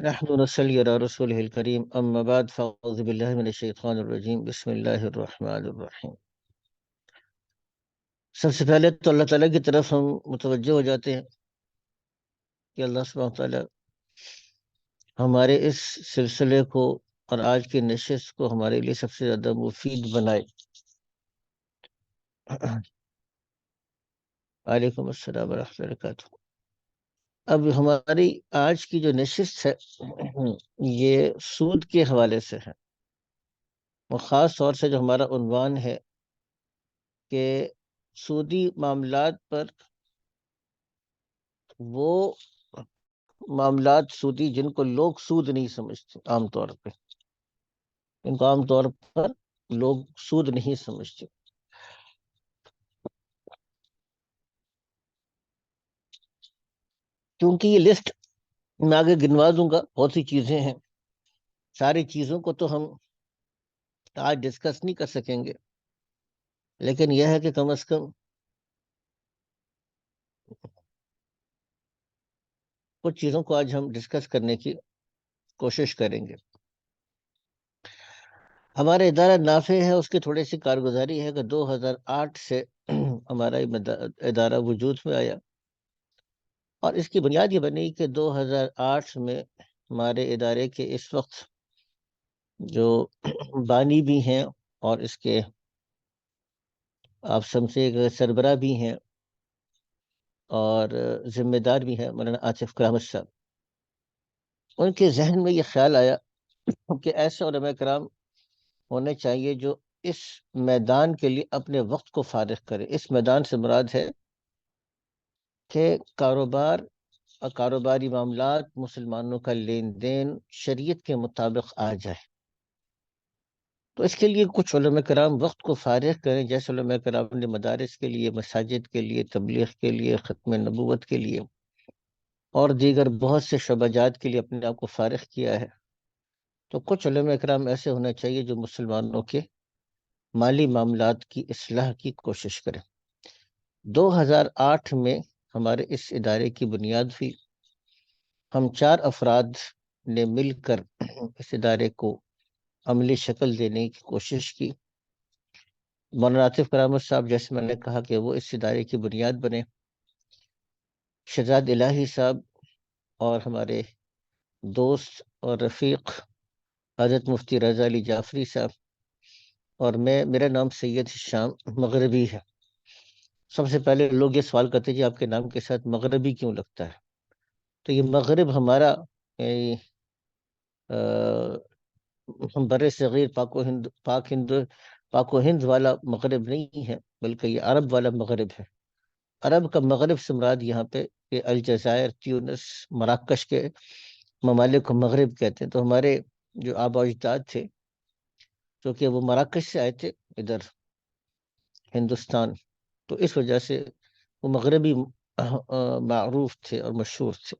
نحن نصلي على رسوله الكريم أما بعد فأعوذ بالله من الشيطان الرجيم بسم الله الرحمن الرحیم۔ سب سے پہلے تو اللہ تعالیٰ کی طرف ہم متوجہ ہو جاتے ہیں کہ اللہ سبحانہ وتعالیٰ ہمارے اس سلسلے کو اور آج کی نشست کو ہمارے لیے سب سے زیادہ مفید بنائے۔ وعلیکم السلام ورحمۃ اللہ وبرکاتہ۔ اب ہماری آج کی جو نشست ہے یہ سود کے حوالے سے ہے، اور خاص طور سے جو ہمارا عنوان ہے کہ سودی معاملات پر وہ معاملات سودی جن کو لوگ سود نہیں سمجھتے، عام طور پہ ان کو عام طور پر لوگ سود نہیں سمجھتے۔ کیونکہ یہ لسٹ میں آگے گنوا دوں گا، بہت سی چیزیں ہیں، ساری چیزوں کو تو ہم آج ڈسکس نہیں کر سکیں گے، لیکن یہ ہے کہ کم از کم کچھ چیزوں کو آج ہم ڈسکس کرنے کی کوشش کریں گے۔ ہمارا ادارہ نافع ہے، اس کی تھوڑی سی کارگزاری ہے کہ 2008 سے ہمارا ادارہ وجود میں آیا، اور اس کی بنیاد یہ بنی کہ 2008 میں ہمارے ادارے کے اس وقت جو بانی بھی ہیں اور اس کے آپ سمجھے کہ سربراہ بھی ہیں اور ذمہ دار بھی ہیں، مولانا آصف کرامت صاحب، ان کے ذہن میں یہ خیال آیا کہ ایسے علماء کرام ہونے چاہیے جو اس میدان کے لیے اپنے وقت کو فارغ کرے۔ اس میدان سے مراد ہے کہ کاروبار اور کاروباری معاملات، مسلمانوں کا لین دین شریعت کے مطابق آ جائے، تو اس کے لیے کچھ علماء کرام وقت کو فارغ کریں، جیسے علماء کرام نے مدارس کے لیے، مساجد کے لیے، تبلیغ کے لیے، ختم نبوت کے لیے اور دیگر بہت سے شعبہ جات کے لیے اپنے آپ کو فارغ کیا ہے، تو کچھ علماء کرام ایسے ہونا چاہیے جو مسلمانوں کے مالی معاملات کی اصلاح کی کوشش کریں۔ 2008 میں ہمارے اس ادارے کی بنیاد ہوئی، ہم 4 افراد نے مل کر اس ادارے کو عملی شکل دینے کی کوشش کی۔ مولانا آصف کرامت صاحب، جیسے میں نے کہا کہ وہ اس ادارے کی بنیاد بنے، شہزاد الہی صاحب اور ہمارے دوست اور رفیق حضرت مفتی رضا علی جعفری صاحب، اور میرا نام سید شام مغربی ہے۔ سب سے پہلے لوگ یہ سوال کرتے ہیں جی آپ کے نام کے ساتھ مغربی کیوں لگتا ہے؟ تو یہ مغرب ہمارا بر صغیر پاک و ہند والا مغرب نہیں ہے، بلکہ یہ عرب والا مغرب ہے۔ عرب کا مغرب سے مراد یہاں پہ یہ الجزائر، تیونس، مراکش کے ممالک کو مغرب کہتے ہیں۔ تو ہمارے جو آباء و اجداد تھے، چونکہ وہ مراکش سے آئے تھے ادھر ہندوستان، تو اس وجہ سے وہ مغربی معروف تھے اور مشہور تھے۔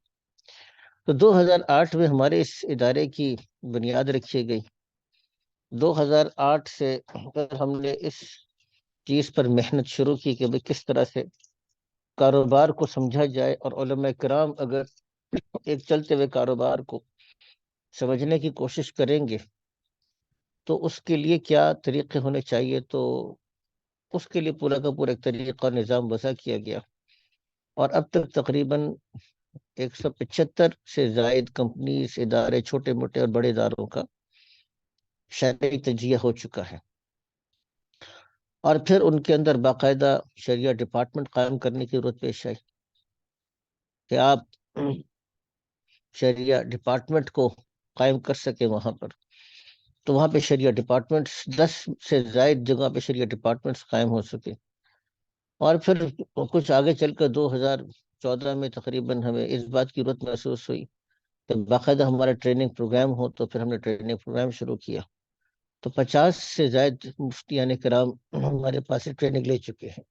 تو 2008 میں ہمارے اس ادارے کی بنیاد رکھی گئی۔ 2008 سے پھر ہم نے اس چیز پر محنت شروع کی کہ کس طرح سے کاروبار کو سمجھا جائے، اور علماء کرام اگر ایک چلتے ہوئے کاروبار کو سمجھنے کی کوشش کریں گے تو اس کے لیے کیا طریقے ہونے چاہیے، تو اس کے لیے پورا کا پورا ایک طریقہ نظام وضع کیا گیا، اور اب تک تقریباً 175 سے زائد کمپنیز، ادارے، چھوٹے موٹے اور بڑے اداروں کا شرعی تجزیہ ہو چکا ہے، اور پھر ان کے اندر باقاعدہ شریعہ ڈپارٹمنٹ قائم کرنے کی ضرورت پیش آئی کہ آپ شریعہ ڈپارٹمنٹ کو قائم کر سکیں وہاں پر۔ تو وہاں پہ شریعہ ڈپارٹمنٹس 10 سے زائد جگہ پہ شریعہ ڈپارٹمنٹس قائم ہو سکے، اور پھر کچھ آگے چل کر 2014 میں تقریباً ہمیں اس بات کی ضرورت محسوس ہوئی کہ باقاعدہ ہمارا ٹریننگ پروگرام ہو، تو پھر ہم نے ٹریننگ پروگرام شروع کیا۔ تو 50 سے زائد مفتیان کرام ہمارے پاس ٹریننگ لے چکے ہیں۔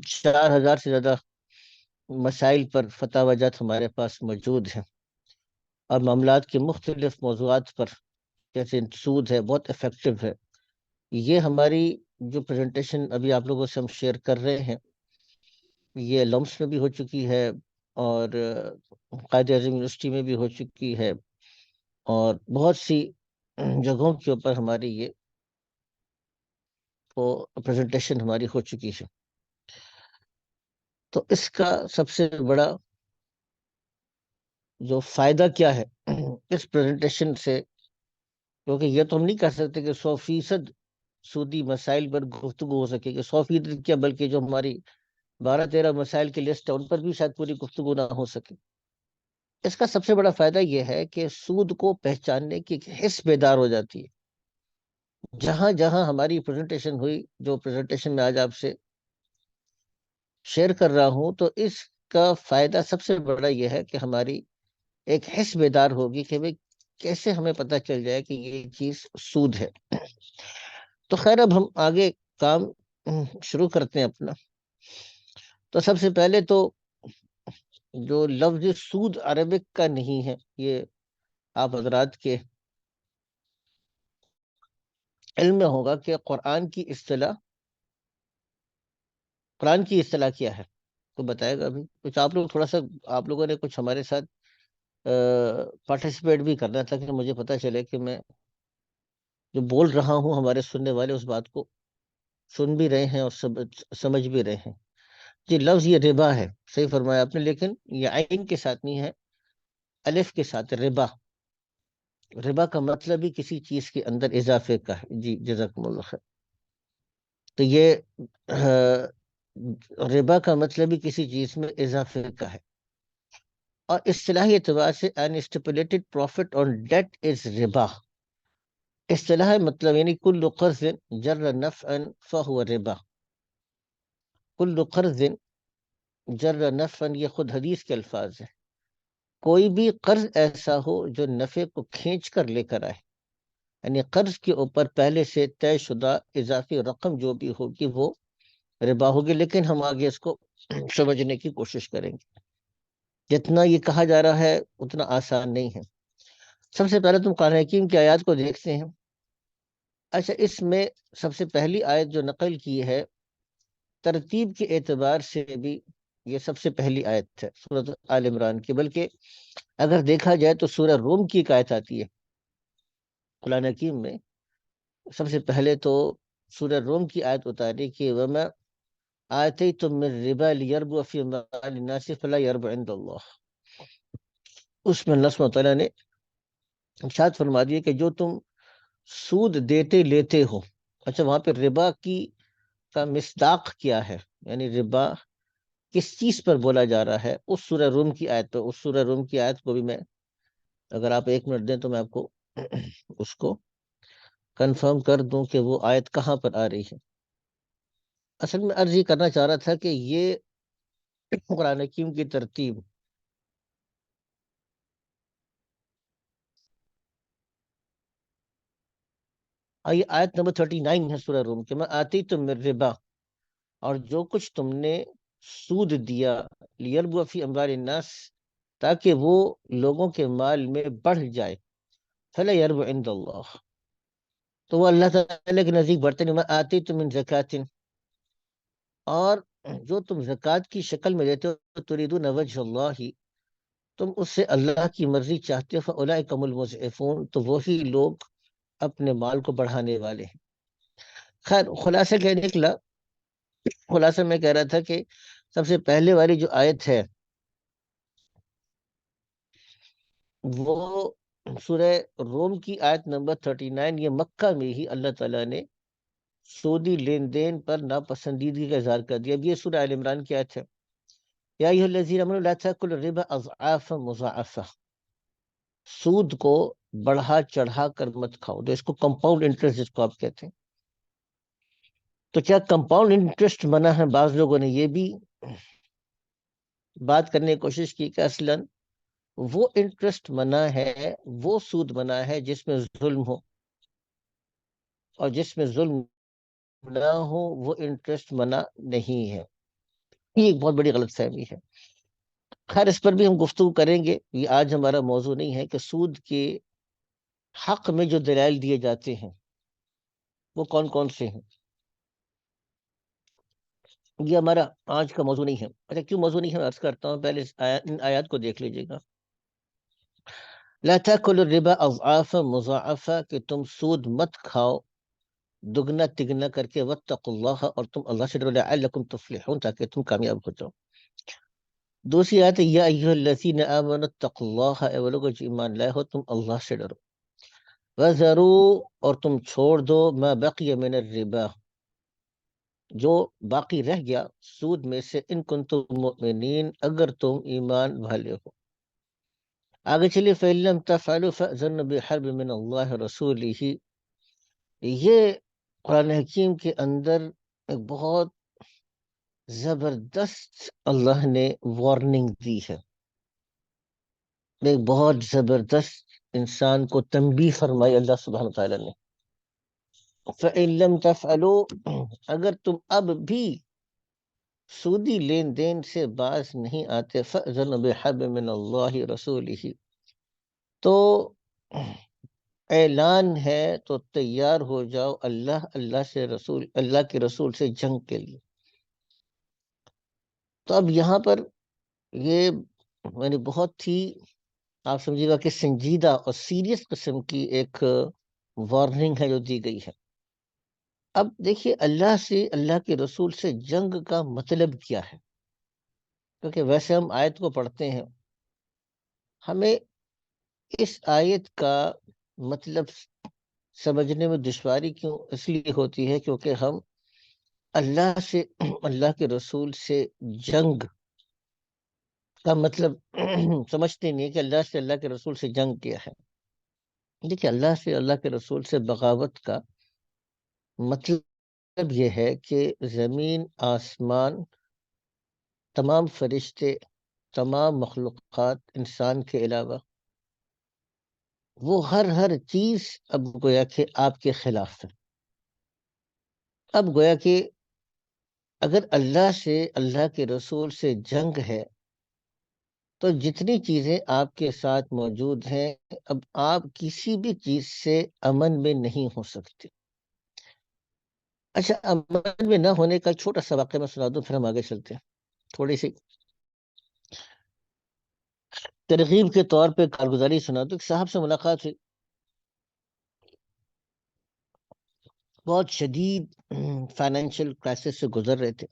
4000 سے زیادہ مسائل پر فتاوی جات ہمارے پاس موجود ہیں، اور معاملات کے مختلف موضوعات پر، جیسے سود ہے، بہت افیکٹو ہے۔ یہ ہماری جو پریزنٹیشن ابھی آپ لوگوں سے ہم شیئر کر رہے ہیں، یہ لمس میں بھی ہو چکی ہے، اور قائد اعظم یونیورسٹی میں بھی ہو چکی ہے، اور بہت سی جگہوں کے اوپر ہماری یہ پریزنٹیشن ہماری ہو چکی ہے۔ تو اس کا سب سے بڑا جو فائدہ کیا ہے اس پریزنٹیشن سے، کیونکہ یہ تو ہم نہیں کہہ سکتے کہ 100% سودی مسائل پر گفتگو ہو سکے گی، 100% کیا بلکہ جو ہماری 12-13 مسائل کی لسٹ ہے ان پر بھی شاید پوری گفتگو نہ ہو سکے۔ اس کا سب سے بڑا فائدہ یہ ہے کہ سود کو پہچاننے کی ایک حس بیدار ہو جاتی ہے۔ جہاں جہاں ہماری پریزنٹیشن ہوئی، جو پریزنٹیشن میں آج آپ سے شیئر کر رہا ہوں، تو اس کا فائدہ سب سے بڑا یہ ہے کہ ہماری ایک حس بیدار ہوگی کہ بھئی کیسے ہمیں پتہ چل جائے کہ یہ چیز سود ہے۔ تو خیر اب ہم آگے کام شروع کرتے ہیں اپنا۔ تو سب سے پہلے تو جو لفظ سود عربک کا نہیں ہے، یہ آپ حضرات کے علم میں ہوگا کہ قرآن کی اصطلاح کیا ہے، تو بتائے گا ابھی کچھ آپ لوگ، تھوڑا سا آپ لوگوں نے کچھ ہمارے ساتھ پارٹیسپیٹ بھی کرنا تھا کہ مجھے پتہ چلے کہ میں جو بول رہا ہوں ہمارے سننے والے اس بات کو سن بھی رہے ہیں اور سمجھ بھی رہے ہیں۔ جی، لفظ یہ ربا ہے، صحیح فرمایا آپ نے، لیکن یہ عین کے ساتھ نہیں ہے، الف کے ساتھ ربا۔ ربا کا مطلب ہی کسی چیز کے اندر اضافے کا ہے۔ جی جزاکم اللہ خیر۔ تو یہ ربا کا مطلب ہی کسی چیز میں اضافے کا ہے، اور اصطلاحی اعتبار سے an stipulated profit on debt is ربا۔ اصطلاح مطلب یعنی کل قرض جر نفعا فهو ربا، کل قرض جر نفعا، یہ خود حدیث کے الفاظ ہیں۔ کوئی بھی قرض ایسا ہو جو نفع کو کھینچ کر لے کر آئے، یعنی قرض کے اوپر پہلے سے طے شدہ اضافی رقم جو بھی ہوگی وہ ربا ہوگی، لیکن ہم آگے اس کو سمجھنے کی کوشش کریں گے۔ جتنا یہ کہا جا رہا ہے اتنا آسان نہیں ہے۔ سب سے پہلے تم قرآن حکیم کی آیات کو دیکھتے ہیں۔ اچھا، اس میں سب سے پہلی آیت جو نقل کی ہے ترتیب کے اعتبار سے بھی یہ سب سے پہلی آیت ہے سورۃ آل عمران کی، بلکہ اگر دیکھا جائے تو سورہ روم کی ایک آیت آتی ہے قرآن حکیم میں۔ سب سے پہلے تو سورہ روم کی آیت اتاری کہ وَمَا آتَيْتُم مِّن رِّبًا لِيَرْبُوَ فِي أَمْوَالِ النَّاسِ فَلَا يَرْبُ عِندَ اللَّهِ۔ اس میں اللہ سبحانہ تعالیٰ نے ارشاد فرما دیا کہ جو تم سود دیتے لیتے ہو۔ اچھا، وہاں پہ ربا کا مصداق کیا ہے، یعنی ربا کس چیز پر بولا جا رہا ہے، اس سورہ روم کی آیت پہ۔ اس سورہ روم کی آیت کو بھی میں، اگر آپ 1 منٹ دیں تو میں آپ کو اس کو کنفرم کر دوں کہ وہ آیت کہاں پر آ رہی ہے۔ اصل میں عرض یہ کرنا چاہ رہا تھا کہ یہ قرآن حکیم کی ترتیب، یہ آیت نمبر 39 ہے سورہ روم کے، میں آتی تم ربا، اور جو کچھ تم نے سود دیا، لیربو فی اموال الناس، تاکہ وہ لوگوں کے مال میں بڑھ جائے، فلا یربو عند اللہ، تو وہ اللہ تعالیٰ کے نزدیک بڑھتے نہیں۔ میں آتی تم من زکات، اور جو تم زکوٰۃ کی شکل میں دیتے ہو، تریدون وجہ اللہ، تم اس سے اللہ کی مرضی چاہتے ہو، فاولئک هم المضعفون، تو وہی لوگ اپنے مال کو بڑھانے والے ہیں۔ خیر، خلاصہ کیا نکلا؟ خلاصہ میں کہہ رہا تھا کہ سب سے پہلے والی جو آیت ہے وہ سورہ روم کی آیت نمبر 39، یہ مکہ میں ہی اللہ تعالیٰ نے سودی لین دین پر ناپسندیدگی کا اظہار کر دیا۔ اب یہ سورہ آل عمران کی آیت ہے، یا ایھا الذین آمنوا لا تاکلوا الربا اضعافا مضاعفہ، سود کو بڑھا چڑھا کر مت کھاؤ، تو اس کو کمپاؤنڈ انٹرسٹ جس کو آپ کہتے ہیں۔ تو کیا کمپاؤنڈ انٹرسٹ منع ہے؟ بعض لوگوں نے یہ بھی بات کرنے کی کوشش کی کہ اصلاً وہ انٹرسٹ منع ہے، وہ سود منع ہے جس میں ظلم ہو، اور جس میں ظلم نہ ہو وہ انٹرسٹ منع نہیں ہے۔ یہ ایک بہت بڑی غلط فہمی ہے۔ خیر، اس پر بھی ہم گفتگو کریں گے، یہ آج ہمارا موضوع نہیں ہے کہ سود کے حق میں جو دلائل دیے جاتے ہیں وہ کون کون سے ہیں۔ یہ ہمارا آج کا موضوع نہیں ہے. اچھا کیوں موضوع نہیں ہے عرض کرتا ہوں. پہلے ان آیات کو دیکھ لیجیے گا. لا تاکلوا الربا اضعافا مضاعفا کہ تم سود مت کھاؤ دگنا تگنا کر کے. واتقوا اللہ اور تم اللہ سے ڈرو. لعلکم تفلحون تاکہ تم کامیاب ہو جاؤ. دوسری آیت یا ایھا الذین آمنوا اتقوا اللہ اے وہ لوگ جو ایمان لائے ہو تم اللہ سے ڈرو. وذروا اور تم چھوڑ دو ما بقی من الربا جو باقی رہ گیا سود میں سے ان کنتم مؤمنین اگر تم ایمان والے ہو. آگے چلیے فَإِن لَّمْ تَفْعَلُوا فَأْذَنُوا بِحَرْبٍ مِّنَ اللَّهِ وَرَسُولِهِ. یہ قرآن حکیم کے اندر ایک بہت زبردست اللہ نے وارننگ دی ہے. ایک بہت زبردست انسان کو تنبیہ فرمائی اللہ سبحانہ وتعالیٰ نے. فَإِن لَّمْ تَفْعَلُوا اگر تم اب بھی سودی لین دین سے باز نہیں آتے فَأْذَنُوا بِحَرْبٍ مِّنَ اللَّهِ وَرَسُولِهِ تو اعلان ہے تو تیار ہو جاؤ اللہ کے رسول سے جنگ کے لیے. تو اب یہاں پر یہ میں نے بہت ہی آپ سمجھیے گا کہ سنجیدہ اور سیریس قسم کی ایک وارننگ ہے جو دی گئی ہے. اب دیکھیے اللہ کے رسول سے جنگ کا مطلب کیا ہے. کیونکہ ویسے ہم آیت کو پڑھتے ہیں ہمیں اس آیت کا مطلب سمجھنے میں دشواری کیوں اس لیے ہوتی ہے کیونکہ ہم اللہ کے رسول سے جنگ کا مطلب سمجھتے نہیں کہ اللہ کے رسول سے جنگ کیا ہے. دیکھیے اللہ کے رسول سے بغاوت کا مطلب یہ ہے کہ زمین آسمان تمام فرشتے تمام مخلوقات انسان کے علاوہ وہ ہر چیز اب گویا کہ آپ کے خلاف ہے. اب گویا کہ اگر اللہ کے رسول سے جنگ ہے تو جتنی چیزیں آپ کے ساتھ موجود ہیں اب آپ کسی بھی چیز سے امن میں نہیں ہو سکتے. اچھا امن میں نہ ہونے کا چھوٹا سا واقعہ میں سنا دوں پھر ہم آگے چلتے ہیں. تھوڑی سی ترغیب کے طور پہ کارگزاری سنا دوں. ایک صاحب سے ملاقات ہوئی بہت شدید فائنینشیل کرائسس سے گزر رہے تھے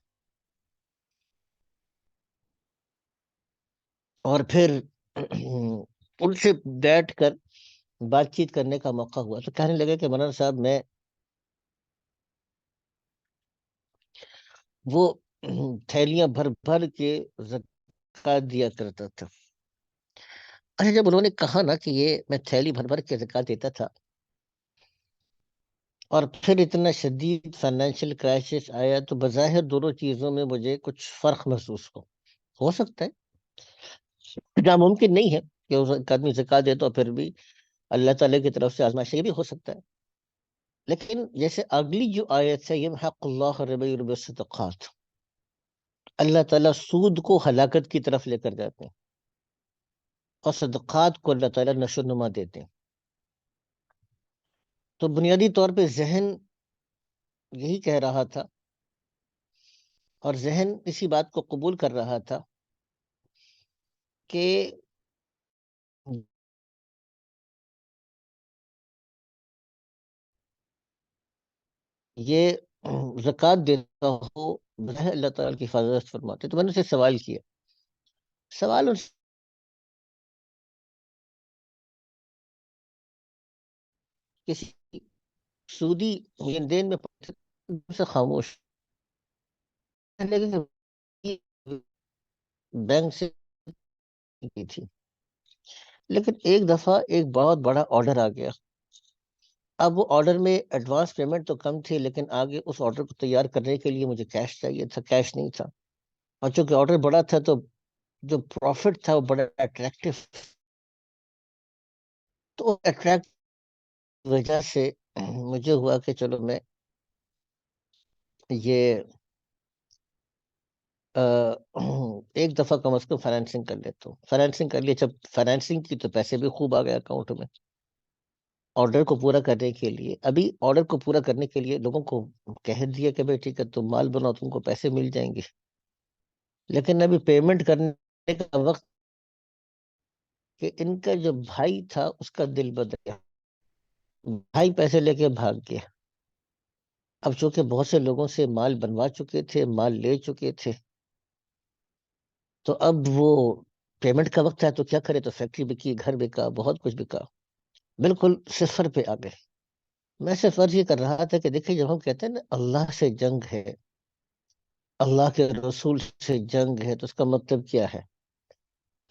اور پھر ان سے بیٹھ کر بات چیت کرنے کا موقع ہوا تو کہنے لگے کہ مولانا صاحب میں وہ تھیلیاں بھر بھر کے زکات دیا کرتا تھا. اچھا جب انہوں نے کہا نا کہ یہ میں تھیلی بھر بھر کے زکات دیتا تھا اور پھر اتنا شدید فائنینشیل کرائسس آیا تو بظاہر دونوں چیزوں میں مجھے کچھ فرق محسوس ہو سکتا ہے جہاں ممکن نہیں ہے کہ ایک آدمی زکات دے تو پھر بھی اللہ تعالیٰ کی طرف سے آزمائش بھی ہو سکتا ہے. لیکن جیسے اگلی جو آیت ہے یمحق اللہ الربا ویربی الصدقات اللہ تعالیٰ سود کو ہلاکت کی طرف لے کر جاتے ہیں اور صدقات کو اللہ تعالیٰ نشو و نما دیتے ہیں. تو بنیادی طور پہ ذہن یہی کہہ رہا تھا اور ذہن اسی بات کو قبول کر رہا تھا کہ یہ زکوٰۃ دیتا ہو بظاہر اللہ تعالیٰ کی حفاظت فرماتے. تو میں نے اسے سوال کیا سوال کسی سودی لین دین میں سے خاموش لیکن بینک سے کی تھی. لیکن ایک دفعہ ایک بہت بڑا آرڈر آ گیا. اب وہ آرڈر میں ایڈوانس پیمنٹ تو کم تھی لیکن آگے اس آرڈر کو تیار کرنے کے لیے مجھے کیش چاہیے تھا. کیش نہیں تھا اور چونکہ آرڈر بڑا تھا تو جو پروفٹ تھا وہ بڑا اٹریکٹیو تو اٹریکٹ وجہ سے مجھے ہوا کہ چلو میں یہ ایک دفعہ کم از کم فائنینسنگ کر لیتا ہوں. فائنینسنگ کر لیے جب فائنینسنگ کی تو پیسے بھی خوب آ گئے اکاؤنٹ میں آرڈر کو پورا کرنے کے لیے، ابھی آرڈر کو پورا کرنے کے لیے لوگوں کو کہہ دیا کہ بھائی ٹھیک ہے تم مال بناؤ، تم کو پیسے مل جائیں گے، لیکن ابھی پیمنٹ کرنے کا وقت کہ ان کا جو بھائی تھا اس کا دل بدل گیا، بھائی پیسے لے کے بھاگ گیا۔ اب چونکہ بہت سے لوگوں سے مال بنوا چکے تھے، مال لے چکے تھے، تو اب وہ پیمنٹ کا وقت ہے تو کیا کرے، تو فیکٹری بکی، گھر بکا، بہت کچھ بکا، بالکل صفر پہ آ گئے۔ میں صرف عرض یہ کر رہا تھا کہ دیکھیے جب ہم کہتے ہیں نا اللہ سے جنگ ہے، اللہ کے رسول سے جنگ ہے، تو اس کا مطلب کیا ہے؟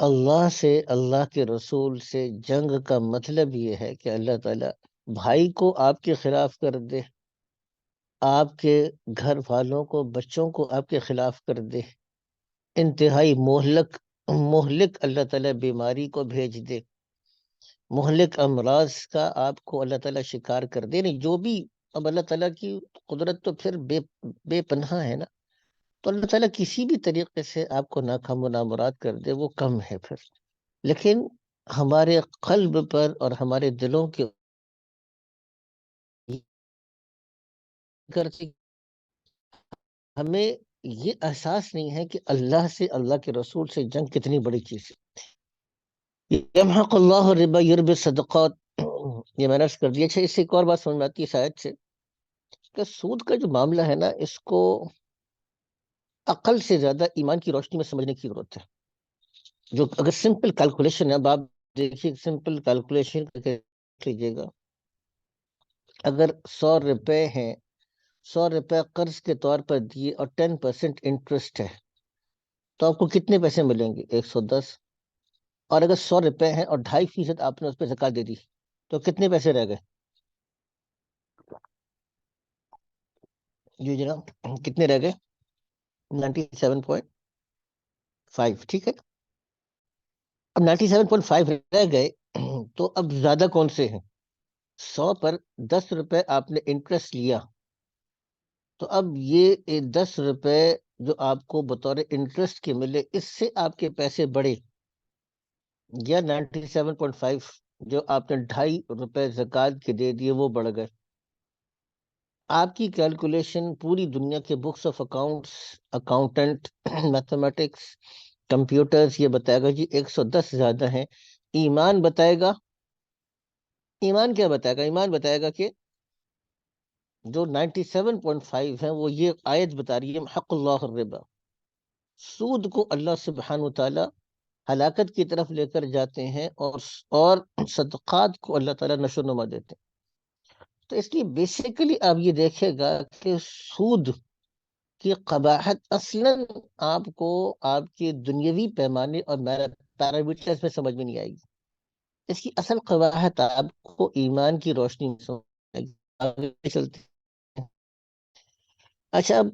اللہ سے، اللہ کے رسول سے جنگ کا مطلب یہ ہے کہ اللہ تعالیٰ بھائی کو آپ کے خلاف کر دے، آپ کے گھر والوں کو، بچوں کو آپ کے خلاف کر دے، انتہائی مہلک اللہ تعالیٰ بیماری کو بھیج دے، مہلک امراض کا آپ کو اللہ تعالیٰ شکار کر دے، نہیں جو بھی، اب اللہ تعالیٰ کی قدرت تو پھر بے پناہ ہے نا، تو اللہ تعالیٰ کسی بھی طریقے سے آپ کو ناکام و نامراد کر دے وہ کم ہے پھر، لیکن ہمارے قلب پر اور ہمارے دلوں کے کرتے ہمیں یہ احساس نہیں ہے کہ اللہ سے، اللہ کے رسول سے جنگ کتنی بڑی چیز ہے۔ یمحق اللہ الربا یربی الصدقات، یہ میں نے عرض کر دیا۔ اچھا، اس سے ایک اور بات سمجھ میں آتی ہے شاید سے، کہ سود کا جو معاملہ ہے نا، اس کو عقل سے زیادہ ایمان کی روشنی میں سمجھنے کی ضرورت ہے۔ جو اگر سمپل کیلکولیشن ہے، اب آپ دیکھیے سمپل کیلکولیشن کر کے دیکھ لیجیے گا، اگر 100 روپے ہیں، 100 روپے قرض کے طور پر دیے اور 10% انٹرسٹ ہے، تو آپ کو کتنے پیسے ملیں گے؟ 110۔ اور اگر 100 روپے ہیں اور 2.5% آپ نے اس پہ زکات دے دی، تو کتنے پیسے رہ گئے؟ جی جناب، کتنے رہ گئے؟ 97.5، ٹھیک ہے۔ اب 97.5 رہ گئے، تو اب زیادہ کون سے ہیں؟ 100 پر 10 روپے آپ نے انٹرسٹ لیا، تو اب یہ 10 روپے جو آپ کو بطور انٹرسٹ کے ملے، اس سے آپ کے پیسے بڑھے، یا 97.5 جو آپ نے 2.5 روپے زکات کے دے دیے وہ بڑھ گئے؟ آپ کی کیلکولیشن پوری دنیا کے books of accounts, accountant, mathematics, computers یہ بتائے گا جی 110 زیادہ ہیں۔ ایمان بتائے گا، ایمان کیا بتائے گا؟ ایمان بتائے گا کہ جو 97.5 ہیں وہ یہ آیت بتا رہی ہے حق اللہ الربا، سود کو اللہ سبحانہ وتعالی ہلاکت کی طرف لے کر جاتے ہیں، اور صدقات کو اللہ تعالیٰ نشو و نما دیتے ہیں۔ تو اس لیے بیسیکلی آپ یہ دیکھے گا کہ سود کی قباحت اصلاً آپ کو آپ کے دنیاوی پیمانے اور پیرامیٹرز میں سمجھ میں نہیں آئے گی، اس کی اصل قباحت آپ کو ایمان کی روشنی میں سمجھ میں آئے گی۔ آگے چلتے ہیں۔ اچھا، اب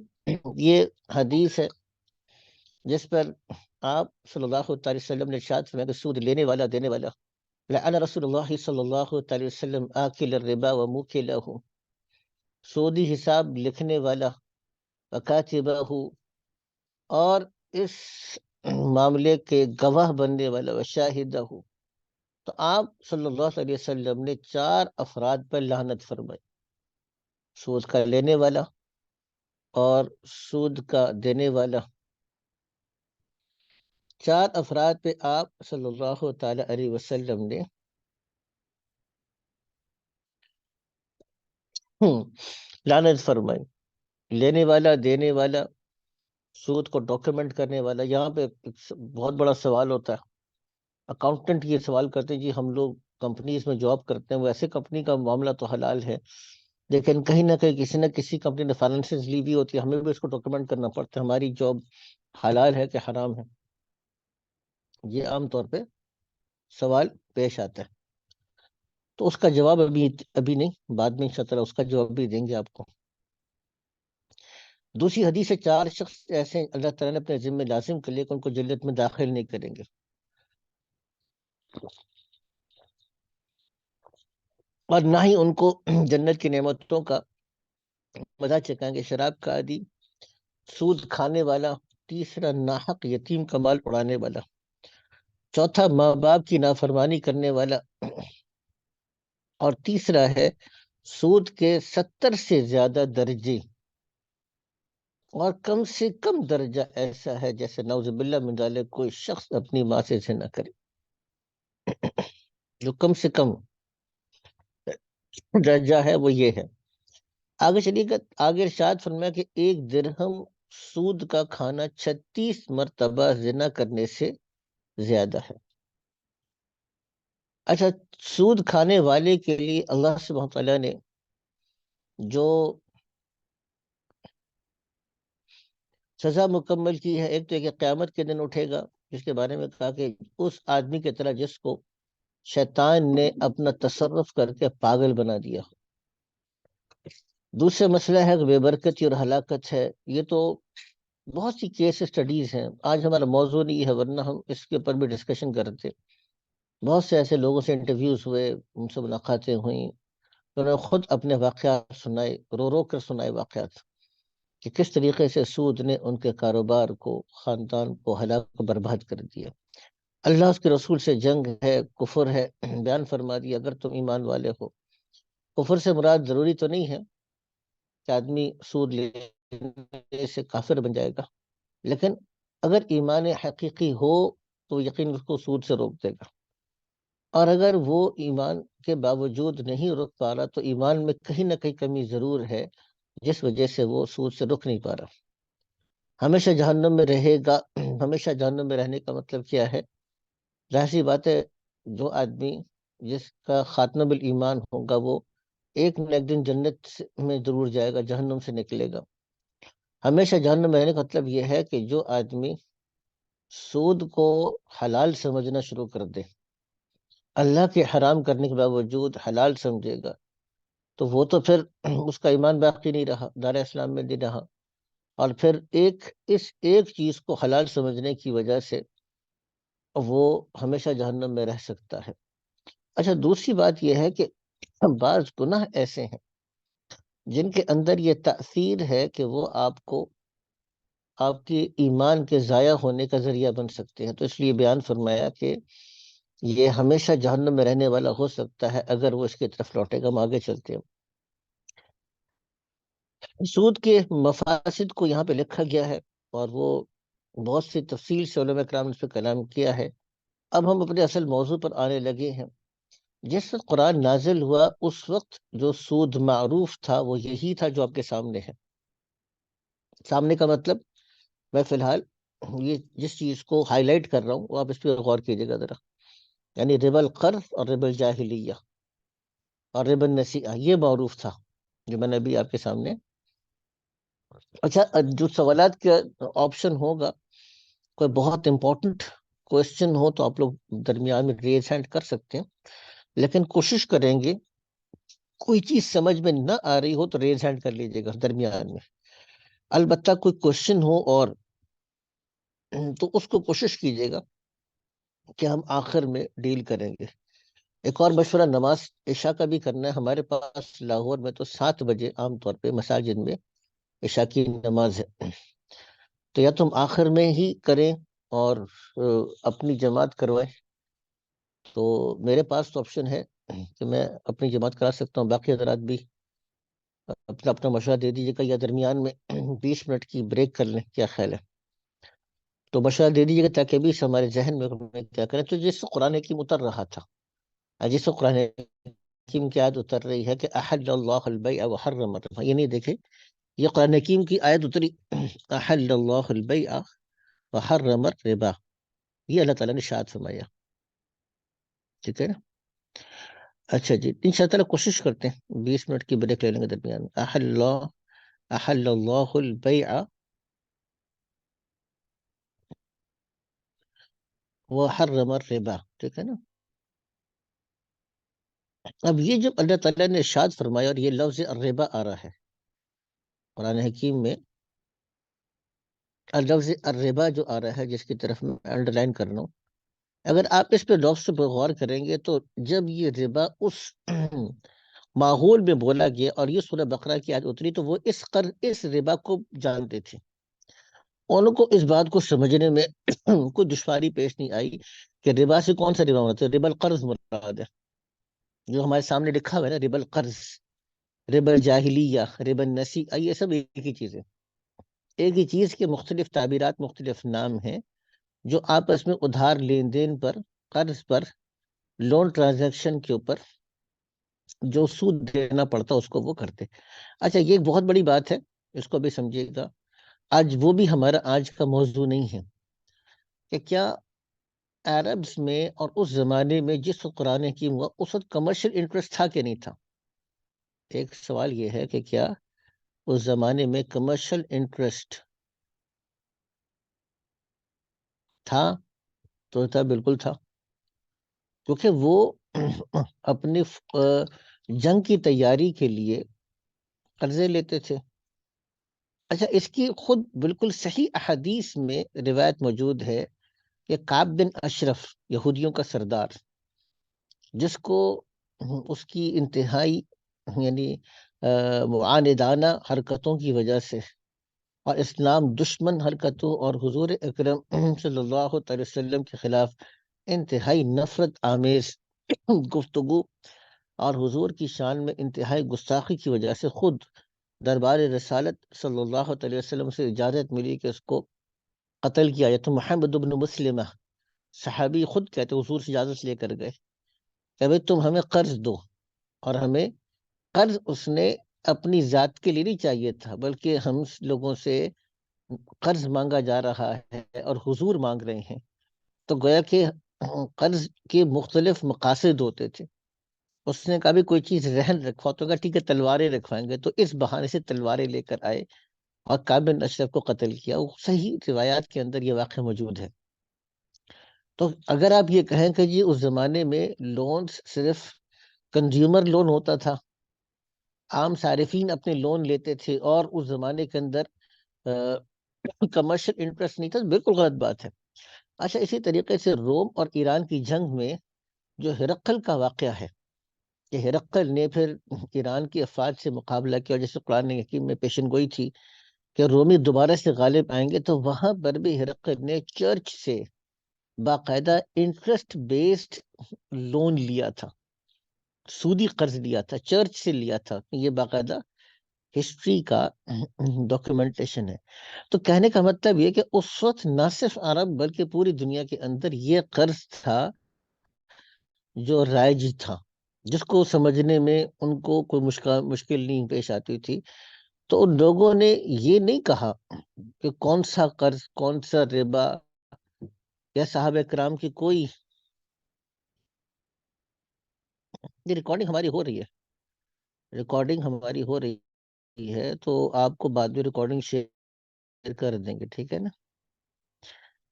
یہ حدیث ہے جس پر آپ صلی اللہ علیہ وسلم نے ارشاد فرمایا کہ سود لینے والا، دینے والا، لعن رسول اللہ صلی اللہ علیہ وسلم آکل الربا و موکلہ، سودی حساب لکھنے والا، وکاتبہ، اور اس معاملے کے گواہ بننے والا، وشاہدہ۔ تو آپ صلی اللہ علیہ وسلم نے 4 افراد پر لعنت فرمائی، سود کا لینے والا اور سود کا دینے والا، 4 افراد پہ آپ صلی اللہ تعالی علیہ وسلم نے لعنت فرمائی۔ لینے والا، دینے والا، سود کو ڈاکیومنٹ کرنے والا۔ یہاں پہ ایک بہت بڑا سوال ہوتا ہے، اکاؤنٹنٹ یہ سوال کرتے ہیں جی ہم لوگ کمپنیز میں جاب کرتے ہیں، وہ ایسے کمپنی کا معاملہ تو حلال ہے، لیکن کہیں نہ کہیں کسی نہ کسی کمپنی نے فائنینسز لی ہوئی ہوتی ہے، ہمیں بھی اس کو ڈاکیومنٹ کرنا پڑتا ہے، ہماری جاب حلال ہے کہ حرام ہے؟ یہ عام طور پہ سوال پیش آتا ہے، تو اس کا جواب ابھی نہیں، بعد میں انشاء اللہ اس کا جواب بھی دیں گے آپ کو۔ دوسری حدیث سے 4 شخص ایسے اللہ تعالیٰ نے اپنے ذمہ لازم کر لیا کہ ان کو جنت میں داخل نہیں کریں گے، اور نہ ہی ان کو جنت کی نعمتوں کا مزہ چکھائیں گے۔ شراب کا عادی، سود کھانے والا، تیسرا ناحق یتیم کا مال اڑانے والا، چوتھا ماں باپ کی نافرمانی کرنے والا، اور تیسرا ہے سود کے 70 سے زیادہ درجے، اور کم سے کم درجہ ایسا ہے جیسے نعوذ باللہ من ذالک کوئی شخص اپنی ماں سے زنا کرے، جو کم سے کم درجہ ہے وہ یہ ہے۔ آگے چلیے گا، آگے ارشاد فرمایا کہ 1 درہم سود کا کھانا 36 مرتبہ زنا کرنے سے زیادہ ہے۔ اچھا، سود کھانے والے کے لیے اللہ سبحانہ تعالیٰ نے جو سزا مکمل کی ہے، ایک تو کہ قیامت کے دن اٹھے گا، جس کے بارے میں کہا کہ اس آدمی کی طرح جس کو شیطان نے اپنا تصرف کر کے پاگل بنا دیا۔ دوسرا مسئلہ ہے کہ بے برکتی اور ہلاکت ہے۔ یہ تو بہت سی کیس اسٹڈیز ہیں، آج ہمارا موضوع نہیں ہے ورنہ ہم اس کے اوپر بھی ڈسکشن کرتے۔ بہت سے ایسے لوگوں سے انٹرویوز ہوئے، ان سے ملاقاتیں ہوئیں، انہوں نے خود اپنے واقعات سنائے، رو رو کر سنائے واقعات، کہ کس طریقے سے سود نے ان کے کاروبار کو، خاندان کو ہلاک و برباد کر دیا۔ اللہ اس کے رسول سے جنگ ہے، کفر ہے، بیان فرما دیا اگر تم ایمان والے ہو۔ کفر سے مراد ضروری تو نہیں ہے کہ آدمی سود لینے سے کافر بن جائے گا، لیکن اگر ایمان حقیقی ہو تو یقین اس کو سود سے روک دے گا، اور اگر وہ ایمان کے باوجود نہیں روک پا رہا تو ایمان میں کہیں نہ کہیں کمی ضرور ہے، جس وجہ سے وہ سود سے رک نہیں پا رہا، ہمیشہ جہنم میں رہے گا۔ ہمیشہ جہنم میں رہنے کا مطلب کیا ہے؟ ظاہر سی بات ہے، جو آدمی جس کا خاتمہ بالایمان ہوگا وہ ایک نہ ایک دن جنت میں ضرور جائے گا، جہنم سے نکلے گا۔ ہمیشہ جہنم میں رہنے کا مطلب یہ ہے کہ جو آدمی سود کو حلال سمجھنا شروع کر دے، اللہ کے حرام کرنے کے باوجود حلال سمجھے گا، تو وہ تو پھر اس کا ایمان باقی نہیں رہا، دار اسلام میں نہیں رہا، اور پھر اس ایک چیز کو حلال سمجھنے کی وجہ سے وہ ہمیشہ جہنم میں رہ سکتا ہے۔ اچھا، دوسری بات یہ ہے کہ بعض گناہ ایسے ہیں جن کے اندر یہ تأثیر ہے کہ وہ آپ کی ایمان کے ضائع ہونے کا ذریعہ بن سکتے ہیں، تو اس لیے بیان فرمایا کہ یہ ہمیشہ جہنم میں رہنے والا ہو سکتا ہے اگر وہ اس کی طرف لوٹے گا۔ ہم آگے چلتے ہیں۔ سود کے مفاسد کو یہاں پہ لکھا گیا ہے، اور وہ بہت سی تفصیل سے علماء کرام نے اس پہ کلام کیا ہے۔ اب ہم اپنے اصل موضوع پر آنے لگے ہیں۔ جس وقت قرآن نازل ہوا اس وقت جو سود معروف تھا وہ یہی تھا جو آپ کے سامنے ہے۔ سامنے کا مطلب، میں فی الحال یہ جس چیز کو ہائی لائٹ کر رہا ہوں وہ آپ اس پہ غور کیجیے گا ذرا، یعنی ربا القرض اور ربا الجاہلیہ اور ربا النسیئہ، یہ معروف تھا جو میں نے ابھی آپ کے سامنے۔ اچھا، جو سوالات کا آپشن ہوگا، کوئی بہت امپورٹنٹ کوشچن ہو تو آپ لوگ درمیان میں ریز ہینڈ کر سکتے ہیں، لیکن کوشش کریں گے کوئی چیز سمجھ میں نہ آ رہی ہو تو ریز ہینڈ کر لیجیے گا درمیان میں۔ البتہ کوئی کوشچن ہو اور تو اس کو کوشش کیجیے گا کہ ہم آخر میں ڈیل کریں گے۔ ایک اور مشورہ، نماز عشاء کا بھی کرنا ہے۔ ہمارے پاس لاہور میں تو 7 بجے عام طور پہ مساجد میں عشاء کی نماز ہے، تو یا تو ہم آخر میں ہی کریں اور اپنی جماعت کروائیں، تو میرے پاس تو آپشن ہے کہ میں اپنی جماعت کرا سکتا ہوں، باقی حضرات بھی اپنا اپنا مشورہ دے دیجیے گا، یا درمیان میں 20 منٹ کی بریک کر لیں، کیا خیال ہے؟ تو مشورہ دے دیجیے گا تاکہ بھی ہمارے ذہن میں کیا کریں۔ تو جس قرآن حکیم اتر رہا تھا، جس قرآن حکیم کی آیت اتر رہی ہے کہ احل اللہ البیع وحرم الربا، یہ نہیں دیکھے، یہ قرآن حکیم کی آیت اتری، احل اللہ البیع وحرم الربا، یہ اللہ تعالیٰ نے ارشاد فرمایا، ٹھیک ہے نا؟ اچھا جی، ان شاء اللہ کوشش کرتے ہیں 20 منٹ کی بریک لے لیں گے درمیان میں۔ احل اللہ البیع وحرم الربا، ٹھیک ہے نا؟ اب یہ جب اللہ تعالیٰ نے ارشاد فرمایا اور یہ لفظ الربا آ رہا ہے قرآن حکیم میں، لفظ الربا جو آ رہا ہے جس کی طرف میں انڈر لائن کر رہا ہوں، اگر آپ اس پہ لفظ پہ غور کریں گے تو جب یہ ربا اس ماحول میں بولا گیا اور یہ سورہ بقرہ کی آیت اتری تو وہ اس ربا کو جانتے تھے، ان کو اس بات کو سمجھنے میں کوئی دشواری پیش نہیں آئی کہ ربا سے کون سا ربا ہوتا ہے، ربا القرض مراد ہے، جو ہمارے سامنے لکھا ہوا ہے نا، ربا القرض، ربا الجاہلیہ، ربا النسی، یہ سب ایک ہی چیز ہے. ایک ہی چیز کے مختلف تعبیرات، مختلف نام ہیں، جو آپس میں ادھار لین دین پر، قرض پر، لون ٹرانزیکشن کے اوپر جو سود دینا پڑتا اس کو وہ کرتے. اچھا، یہ ایک بہت بڑی بات ہے، اس کو بھی سمجھیے گا. آج وہ بھی ہمارا آج کا موضوع نہیں ہے کہ کیا عربز میں اور اس زمانے میں جس وقت قرآن حکیم ہوا اس وقت کمرشل انٹرسٹ تھا کہ نہیں تھا. ایک سوال یہ ہے کہ کیا اس زمانے میں کمرشل انٹرسٹ تھا؟ تو تھا، بالکل تھا، کیونکہ وہ اپنی جنگ کی تیاری کے لیے قرضے لیتے تھے. اچھا، اس کی خود بالکل صحیح احادیث میں روایت موجود ہے کہ کعب بن اشرف، یہودیوں کا سردار، جس کو اس کی انتہائی یعنی معاندانہ حرکتوں کی وجہ سے اور اسلام دشمن حرکتوں اور حضور اکرم صلی اللہ تعالی وسلم کے خلاف انتہائی نفرت آمیز گفتگو اور حضور کی شان میں انتہائی گستاخی کی وجہ سے خود دربار رسالت صلی اللہ علیہ وسلم سے اجازت ملی کہ اس کو قتل کیا جائے. تو محمد بن مسلمہ صحابی خود کہتے حضور سے اجازت لے کر گئے کہ بھئی تم ہمیں قرض دو. اور ہمیں قرض اس نے اپنی ذات کے لیے نہیں چاہیے تھا، بلکہ ہم لوگوں سے قرض مانگا جا رہا ہے اور حضور مانگ رہے ہیں. تو گویا کہ قرض کے مختلف مقاصد ہوتے تھے. اس نے کہا بھی کوئی چیز رہن رکھوا، تو کہا ٹھیک ہے تلواریں رکھوائیں گے. تو اس بہانے سے تلواریں لے کر آئے اور کعب بن اشرف کو قتل کیا. وہ صحیح روایات کے اندر یہ واقعہ موجود ہے. تو اگر آپ یہ کہیں کہ جی اس زمانے میں لونز صرف کنزیومر لون ہوتا تھا، عام صارفین اپنے لون لیتے تھے اور اس زمانے کے اندر کمرشل انٹرسٹ نہیں تھا، بالکل غلط بات ہے. اچھا، اسی طریقے سے روم اور ایران کی جنگ میں جو ہرقل کا واقعہ ہے کہ ہرقل نے پھر ایران کی افواج سے مقابلہ کیا، جیسے قرآن حکیم میں پیشن گوئی تھی کہ رومی دوبارہ سے غالب آئیں گے. تو وہاں پر بھی ہرقل نے چرچ سے باقاعدہ انٹرسٹ بیسڈ لون لیا تھا، سودی قرض لیا تھا، چرچ سے لیا تھا. یہ باقاعدہ ہسٹری کا ڈاکیومنٹیشن ہے. تو کہنے کا مطلب یہ کہ اس وقت نہ صرف عرب بلکہ پوری دنیا کے اندر یہ قرض تھا جو رائج تھا، جس کو سمجھنے میں ان کو کوئی مشکل نہیں پیش آتی تھی. تو ان لوگوں نے یہ نہیں کہا کہ کون سا قرض، کون سا ربا، یا صحابہ کرام کی کوئی. یہ ریکارڈنگ ہماری ہو رہی ہے، ریکارڈنگ ہماری ہو رہی ہے، تو آپ کو بعد میں ریکارڈنگ شیئر کر دیں گے، ٹھیک ہے نا؟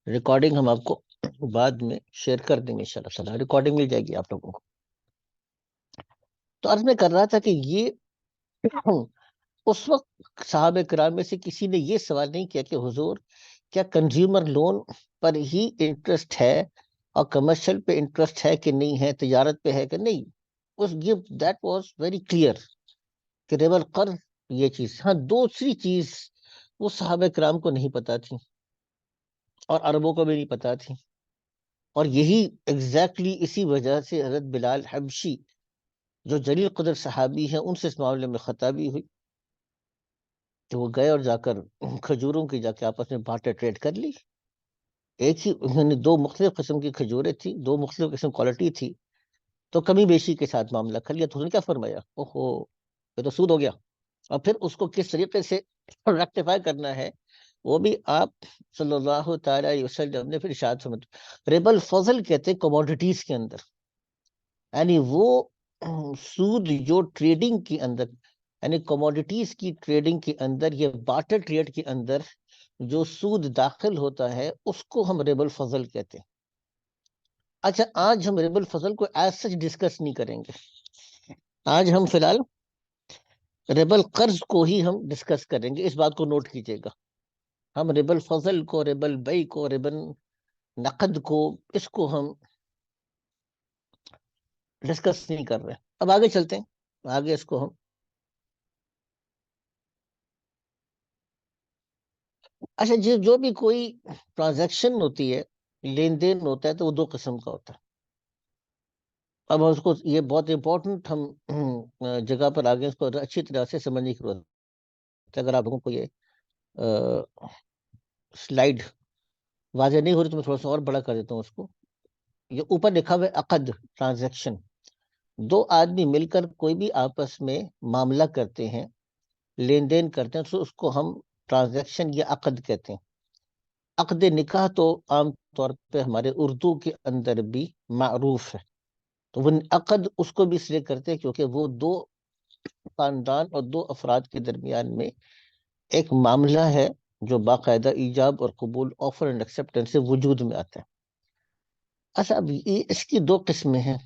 ریکارڈنگ ہم آپ کو بعد میں شیئر کر دیں گے انشاءاللہ تعالی، ریکارڈنگ مل جائے گی آپ لوگوں کو. تو عرض میں کر رہا تھا کہ یہ اس وقت صحابہ کرام میں سے کسی نے یہ سوال نہیں کیا کہ حضور کیا کنزیومر لون پر ہی انٹرسٹ ہے اور کمرشل پہ انٹرسٹ ہے کہ نہیں ہے، تجارت پہ ہے کہ نہیں. دیٹ واز ویری کلیئر کہ ربا القرض یہ چیز. ہاں، دوسری چیز وہ صحابہ کرام کو نہیں پتا تھی اور عربوں کو بھی نہیں پتا تھی، اور یہی ایگزیکٹلی اسی وجہ سے حضرت بلال حبشی جو جلیل قدر صحابی ہیں ان سے اس معاملے میں خطابی ہوئی کہ وہ گئے اور جا کر کھجوروں کی جا کے آپس میں بارٹر ٹریڈ کر لی. ایک ہی دو مختلف قسم کی کھجوریں تھی، دو مختلف قسم کوالٹی تھی، تو کمی بیشی کے ساتھ معاملہ کر لیا. تو اس نے کیا فرمایا، اوہو یہ تو سود ہو گیا. اور پھر اس کو کس طریقے سے ریکٹیفائی کرنا ہے وہ بھی آپ صلی اللہ تعالی علیہ وسلم نے پھر ارشاد فرمایا. ربا الفضل کہتے ہیں کوموڈیٹیز کے اندر، یعنی وہ سود جو ٹریڈنگ کے اندر، یعنی کوموڈیٹیز کی ٹریڈنگ کے اندر، یہ بارٹر ٹریڈ کے اندر جو سود داخل ہوتا ہے اس کو ہم ربا الفضل کہتے ہیں. اچھا، آج ہم ربا الفضل کو ایز سچ ڈسکس نہیں کریں گے. آج ہم فی الحال ربا القرض کو ہی ہم ڈسکس کریں گے. اس بات کو نوٹ کیجئے گا، ہم ربا الفضل کو، ربا البیع کو، ربا نقد کو، اس کو ہم ڈسکس نہیں کر رہے. اب آگے چلتے ہیں، آگے اس کو ہم اچھا جی، جو بھی کوئی ٹرانزیکشن ہوتی ہے، لین دین ہوتا ہے، تو وہ دو قسم کا ہوتا ہے. اب اس کو یہ بہت امپورٹنٹ ہم جگہ پر آگے اس کو اچھی طرح سے سمجھنے کی ضرورت ہے. اگر آپ لوگوں کو یہ سلائیڈ واضح نہیں ہو رہی تو میں تھوڑا سا اور بڑا کر دیتا ہوں اس کو. یہ اوپر لکھا ہوا ہے عقد، ٹرانزیکشن. دو آدمی مل کر کوئی بھی آپس میں معاملہ کرتے ہیں، لین دین کرتے ہیں، تو اس کو ہم ٹرانزیکشن یا عقد کہتے ہیں. عقد نکاح تو عام طور پہ ہمارے اردو کے اندر بھی معروف ہے. تو وہ عقد اس کو بھی اس لیے کرتے ہیں کیونکہ وہ دو خاندان اور دو افراد کے درمیان میں ایک معاملہ ہے جو باقاعدہ ایجاب اور قبول، آفر اینڈ ایکسیپٹنس سے وجود میں آتا ہے. اچھا، اب یہ اس کی دو قسمیں ہیں.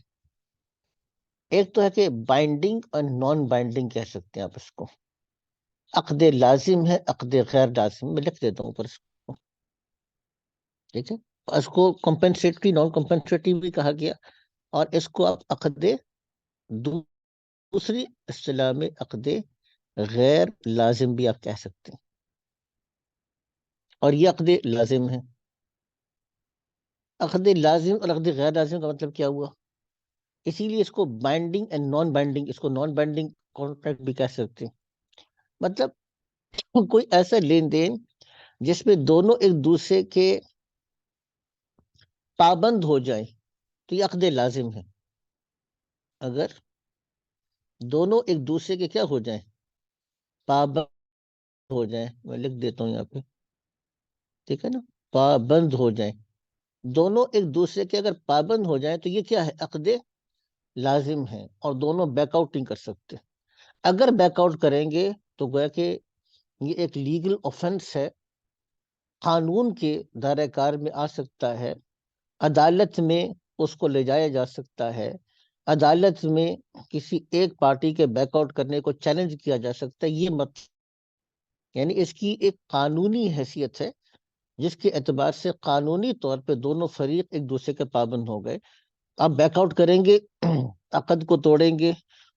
ایک تو ہے کہ بائنڈنگ اور نان بائنڈنگ کہہ سکتے ہیں آپ اس کو. عقد لازم ہے، عقد غیر لازم. میں لکھ دیتا ہوں اوپر اس کو، ٹھیک ہے. اس کو کمپنسیٹری، نان کمپنسیٹری بھی کہا گیا، اور اس کو آپ عقد دوسری اصطلاح میں عقد غیر لازم بھی آپ کہہ سکتے ہیں. اور یہ عقد لازم ہے. عقد لازم اور عقد غیر لازم کا مطلب کیا ہوا؟ اسی لیے اس کو بائنڈنگ اینڈ نان بائنڈنگ، اس کو نان بائنڈنگ کانٹریکٹ بھی کہہ سکتے ہیں. مطلب کوئی ایسا لین دین جس میں دونوں ایک دوسرے کے پابند ہو جائیں تو یہ عقد لازم ہے. اگر دونوں ایک دوسرے کے کیا ہو جائیں، پابند ہو جائیں. میں لکھ دیتا ہوں یہاں پہ، ٹھیک ہے نا، پابند ہو جائیں. دونوں ایک دوسرے کے اگر پابند ہو جائیں تو یہ کیا ہے، عقد لازم ہے، اور دونوں بیک آؤٹ نہیں کر سکتے. اگر بیک آؤٹ کریں گے تو گویا کہ یہ ایک لیگل آفنس ہے، قانون کے دائرہ کار میں آ سکتا ہے، عدالت میں اس کو لے جایا جا سکتا ہے، عدالت میں کسی ایک پارٹی کے بیک آؤٹ کرنے کو چیلنج کیا جا سکتا ہے. یہ یعنی اس کی ایک قانونی حیثیت ہے جس کے اعتبار سے قانونی طور پہ دونوں فریق ایک دوسرے کے پابند ہو گئے. آپ بیک آؤٹ کریں گے، عقد کو توڑیں گے،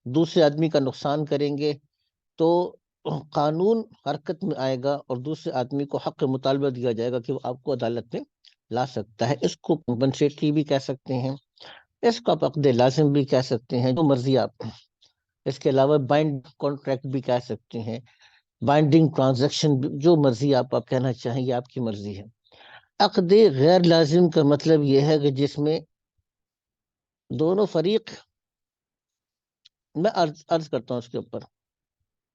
دوسرے آدمی کا نقصان کریں گے، تو قانون حرکت میں آئے گا اور دوسرے آدمی کو حق مطالبہ دیا جائے گا کہ وہ آپ کو عدالت میں لا سکتا ہے. اس کو کمپنسیٹری بھی کہہ سکتے ہیں، اس کو آپ عقد لازم بھی کہہ سکتے ہیں، جو مرضی آپ. اس کے علاوہ بائنڈ کانٹریکٹ بھی کہہ سکتے ہیں، بائنڈنگ ٹرانزیکشن، جو مرضی آپ کہنا چاہیں، یہ آپ کی مرضی ہے. عقد غیر لازم کا مطلب یہ ہے کہ جس میں دونوں فریق، میں عرض کرتا ہوں اس کے اوپر،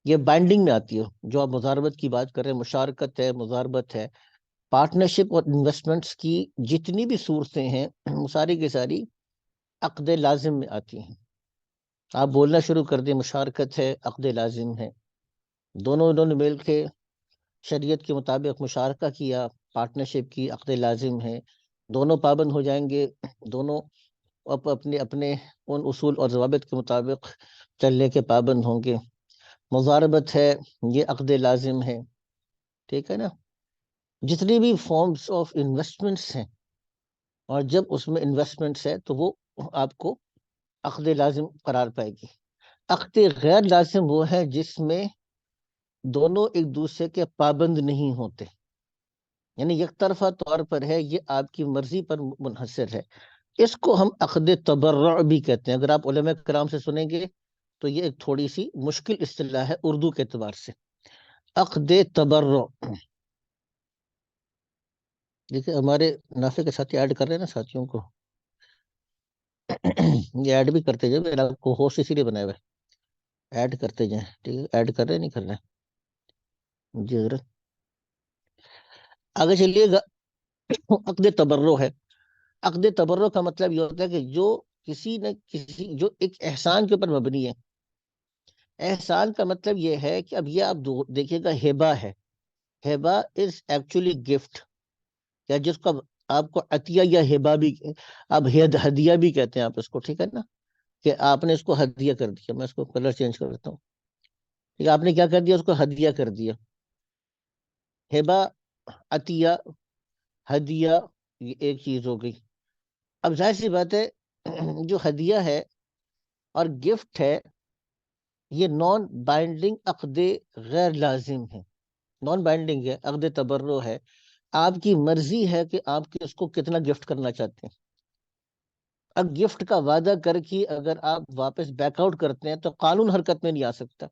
یہ بائنڈنگ میں آتی ہے. جو آپ مضاربت کی بات کر رہے ہیں، مشارکت ہے، مضاربت ہے، پارٹنرشپ اور انویسٹمنٹس کی جتنی بھی صورتیں ہیں، ساری کی ساری عقد لازم میں آتی ہیں. آپ بولنا شروع کر دیں، مشارکت ہے، عقد لازم ہے. دونوں انہوں نے مل کے شریعت کے مطابق مشارکہ کیا، پارٹنرشپ کی، عقد لازم ہے. دونوں پابند ہو جائیں گے، دونوں اپنے اپنے ان اصول اور ضوابط کے مطابق چلنے کے پابند ہوں گے. مضاربت ہے، یہ عقد لازم ہے، ٹھیک ہے نا. جتنی بھی فارمز آف انویسٹمنٹس ہیں، اور جب اس میں انویسٹمنٹس ہے تو وہ آپ کو عقد لازم قرار پائے گی. عقد غیر لازم وہ ہے جس میں دونوں ایک دوسرے کے پابند نہیں ہوتے، یعنی یک طرفہ طور پر ہے، یہ آپ کی مرضی پر منحصر ہے. اس کو ہم عقد تبرع بھی کہتے ہیں. اگر آپ علماء کرام سے سنیں گے تو یہ ایک تھوڑی سی مشکل اصطلاح ہے اردو کے اعتبار سے. عقد تبرع، دیکھیں ہمارے نافع کے ساتھی ایڈ کر رہے ہیں نا ساتھیوں کو، یہ ایڈ بھی کرتے جائیں، میرا کو ہوسٹ اسی لیے بنایا ہوا ہے، ایڈ کرتے جائیں، ٹھیک ہے. ایڈ کر رہے نہیں کر رہے جی ضرور. آگے چلیے گا. عقد تبرع ہے. عقد تبرع کا مطلب یہ ہوتا ہے کہ جو کسی نہ کسی، جو ایک احسان کے اوپر مبنی ہے. احسان کا مطلب یہ ہے کہ اب یہ آپ دیکھیے گا، ہبہ ہے. ہبہ از ایکچولی گفٹ، یا جس کو آپ کو عطیہ یا ہبہ بھی، اب ہدیہ بھی کہتے ہیں آپ اس کو، ٹھیک ہے نا، کہ آپ نے اس کو ہدیہ کر دیا. میں اس کو کلر چینج کرتا ہوں. ٹھیک ہے، آپ نے کیا کر دیا، اس کو ہدیہ کر دیا. ہبہ، عطیہ، ہدیہ، یہ ایک چیز ہو گئی. اب ظاہر سی بات ہے، جو ہدیہ ہے اور گفٹ ہے، یہ نان بائنڈنگ عقد غیر لازم ہے. نان بائنڈنگ ہے، عقد تبرع ہے. آپ کی مرضی ہے کہ آپ اس کو کتنا گفٹ کرنا چاہتے ہیں. اب گفٹ کا وعدہ کر کے اگر آپ واپس بیک آؤٹ کرتے ہیں تو قانون حرکت میں نہیں آ سکتا.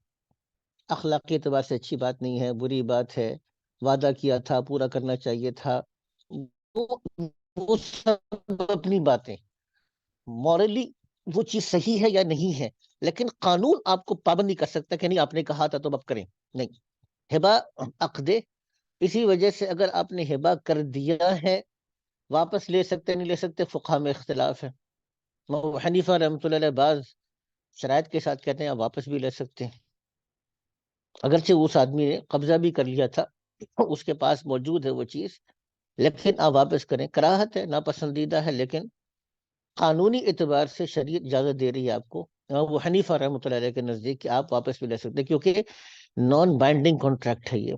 اخلاقی اعتبار سے اچھی بات نہیں ہے، بری بات ہے. وعدہ کیا تھا، پورا کرنا چاہیے تھا. وہ وہ سب اپنی باتیں، مورلی وہ چیز صحیح ہے یا نہیں ہے، لیکن قانون آپ کو پابند نہیں کر سکتا کہ نہیں آپ نے کہا تھا تو اب کریں. نہیں، ہبا عقد. اسی وجہ سے اگر آپ نے ہبا کر دیا ہے، واپس لے سکتے نہیں لے سکتے فقہ میں اختلاف ہے. ابو حنیفہ رحمۃ اللہ علیہ بعض شرائط کے ساتھ کہتے ہیں آپ واپس بھی لے سکتے ہیں، اگرچہ اس آدمی نے قبضہ بھی کر لیا تھا، اس کے پاس موجود ہے وہ چیز، لیکن آپ واپس کریں. کراہت ہے، ناپسندیدہ ہے، لیکن قانونی اعتبار سے شریعت اجازت دے رہی ہے آپ کو. وہ حنیفہ رحمۃ اللہ علیہ کے نزدیک کہ آپ واپس بھی لے سکتے ہیں، کیونکہ نان بائنڈنگ کانٹریکٹ ہے. یہ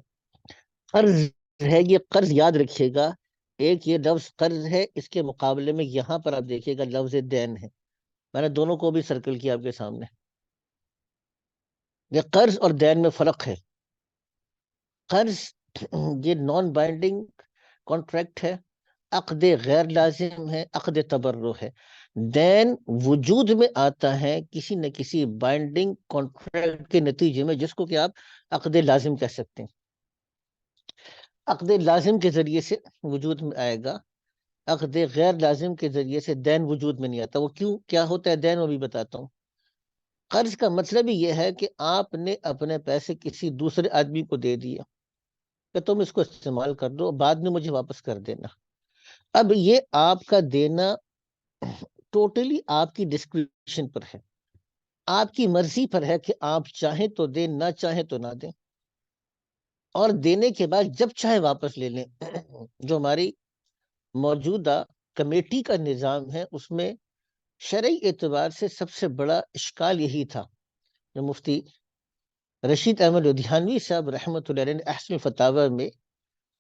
قرض ہے، یہ قرض یاد رکھیے گا. ایک یہ لفظ قرض ہے، اس کے مقابلے میں یہاں پر آپ دیکھیے گا لفظ دین ہے. میں نے دونوں کو بھی سرکل کیا آپ کے سامنے. یہ قرض اور دین میں فرق ہے. قرض یہ نان بائنڈنگ کانٹریکٹ ہے، عقد غیر لازم ہے، عقد تبرع ہے. دین وجود میں آتا ہے کسی نہ کسی بائنڈنگ کانٹریکٹ کے نتیجے میں، جس کو کہ آپ عقد لازم کہہ سکتے ہیں. عقد لازم کے ذریعے سے وجود میں آئے گا، عقد غیر لازم کے ذریعے سے دین وجود میں نہیں آتا. وہ کیوں، کیا ہوتا ہے دین، وہ بھی بتاتا ہوں. قرض کا مطلب ہی یہ ہے کہ آپ نے اپنے پیسے کسی دوسرے آدمی کو دے دیا کہ تم اس کو استعمال کر دو، بعد میں مجھے واپس کر دینا. اب یہ آپ کا دینا ٹوٹلی آپ کی ڈسکریشن پر ہے، آپ کی مرضی پر ہے کہ آپ چاہیں تو دیں، نہ چاہیں تو نہ دیں، اور دینے کے بعد جب چاہے واپس لے لیں. جو ہماری موجودہ کمیٹی کا نظام ہے، اس میں شرعی اعتبار سے سب سے بڑا اشکال یہی تھا. جو مفتی رشید احمد لدھیانوی صاحب رحمۃ اللہ علیہ نے احسن الفتاوی میں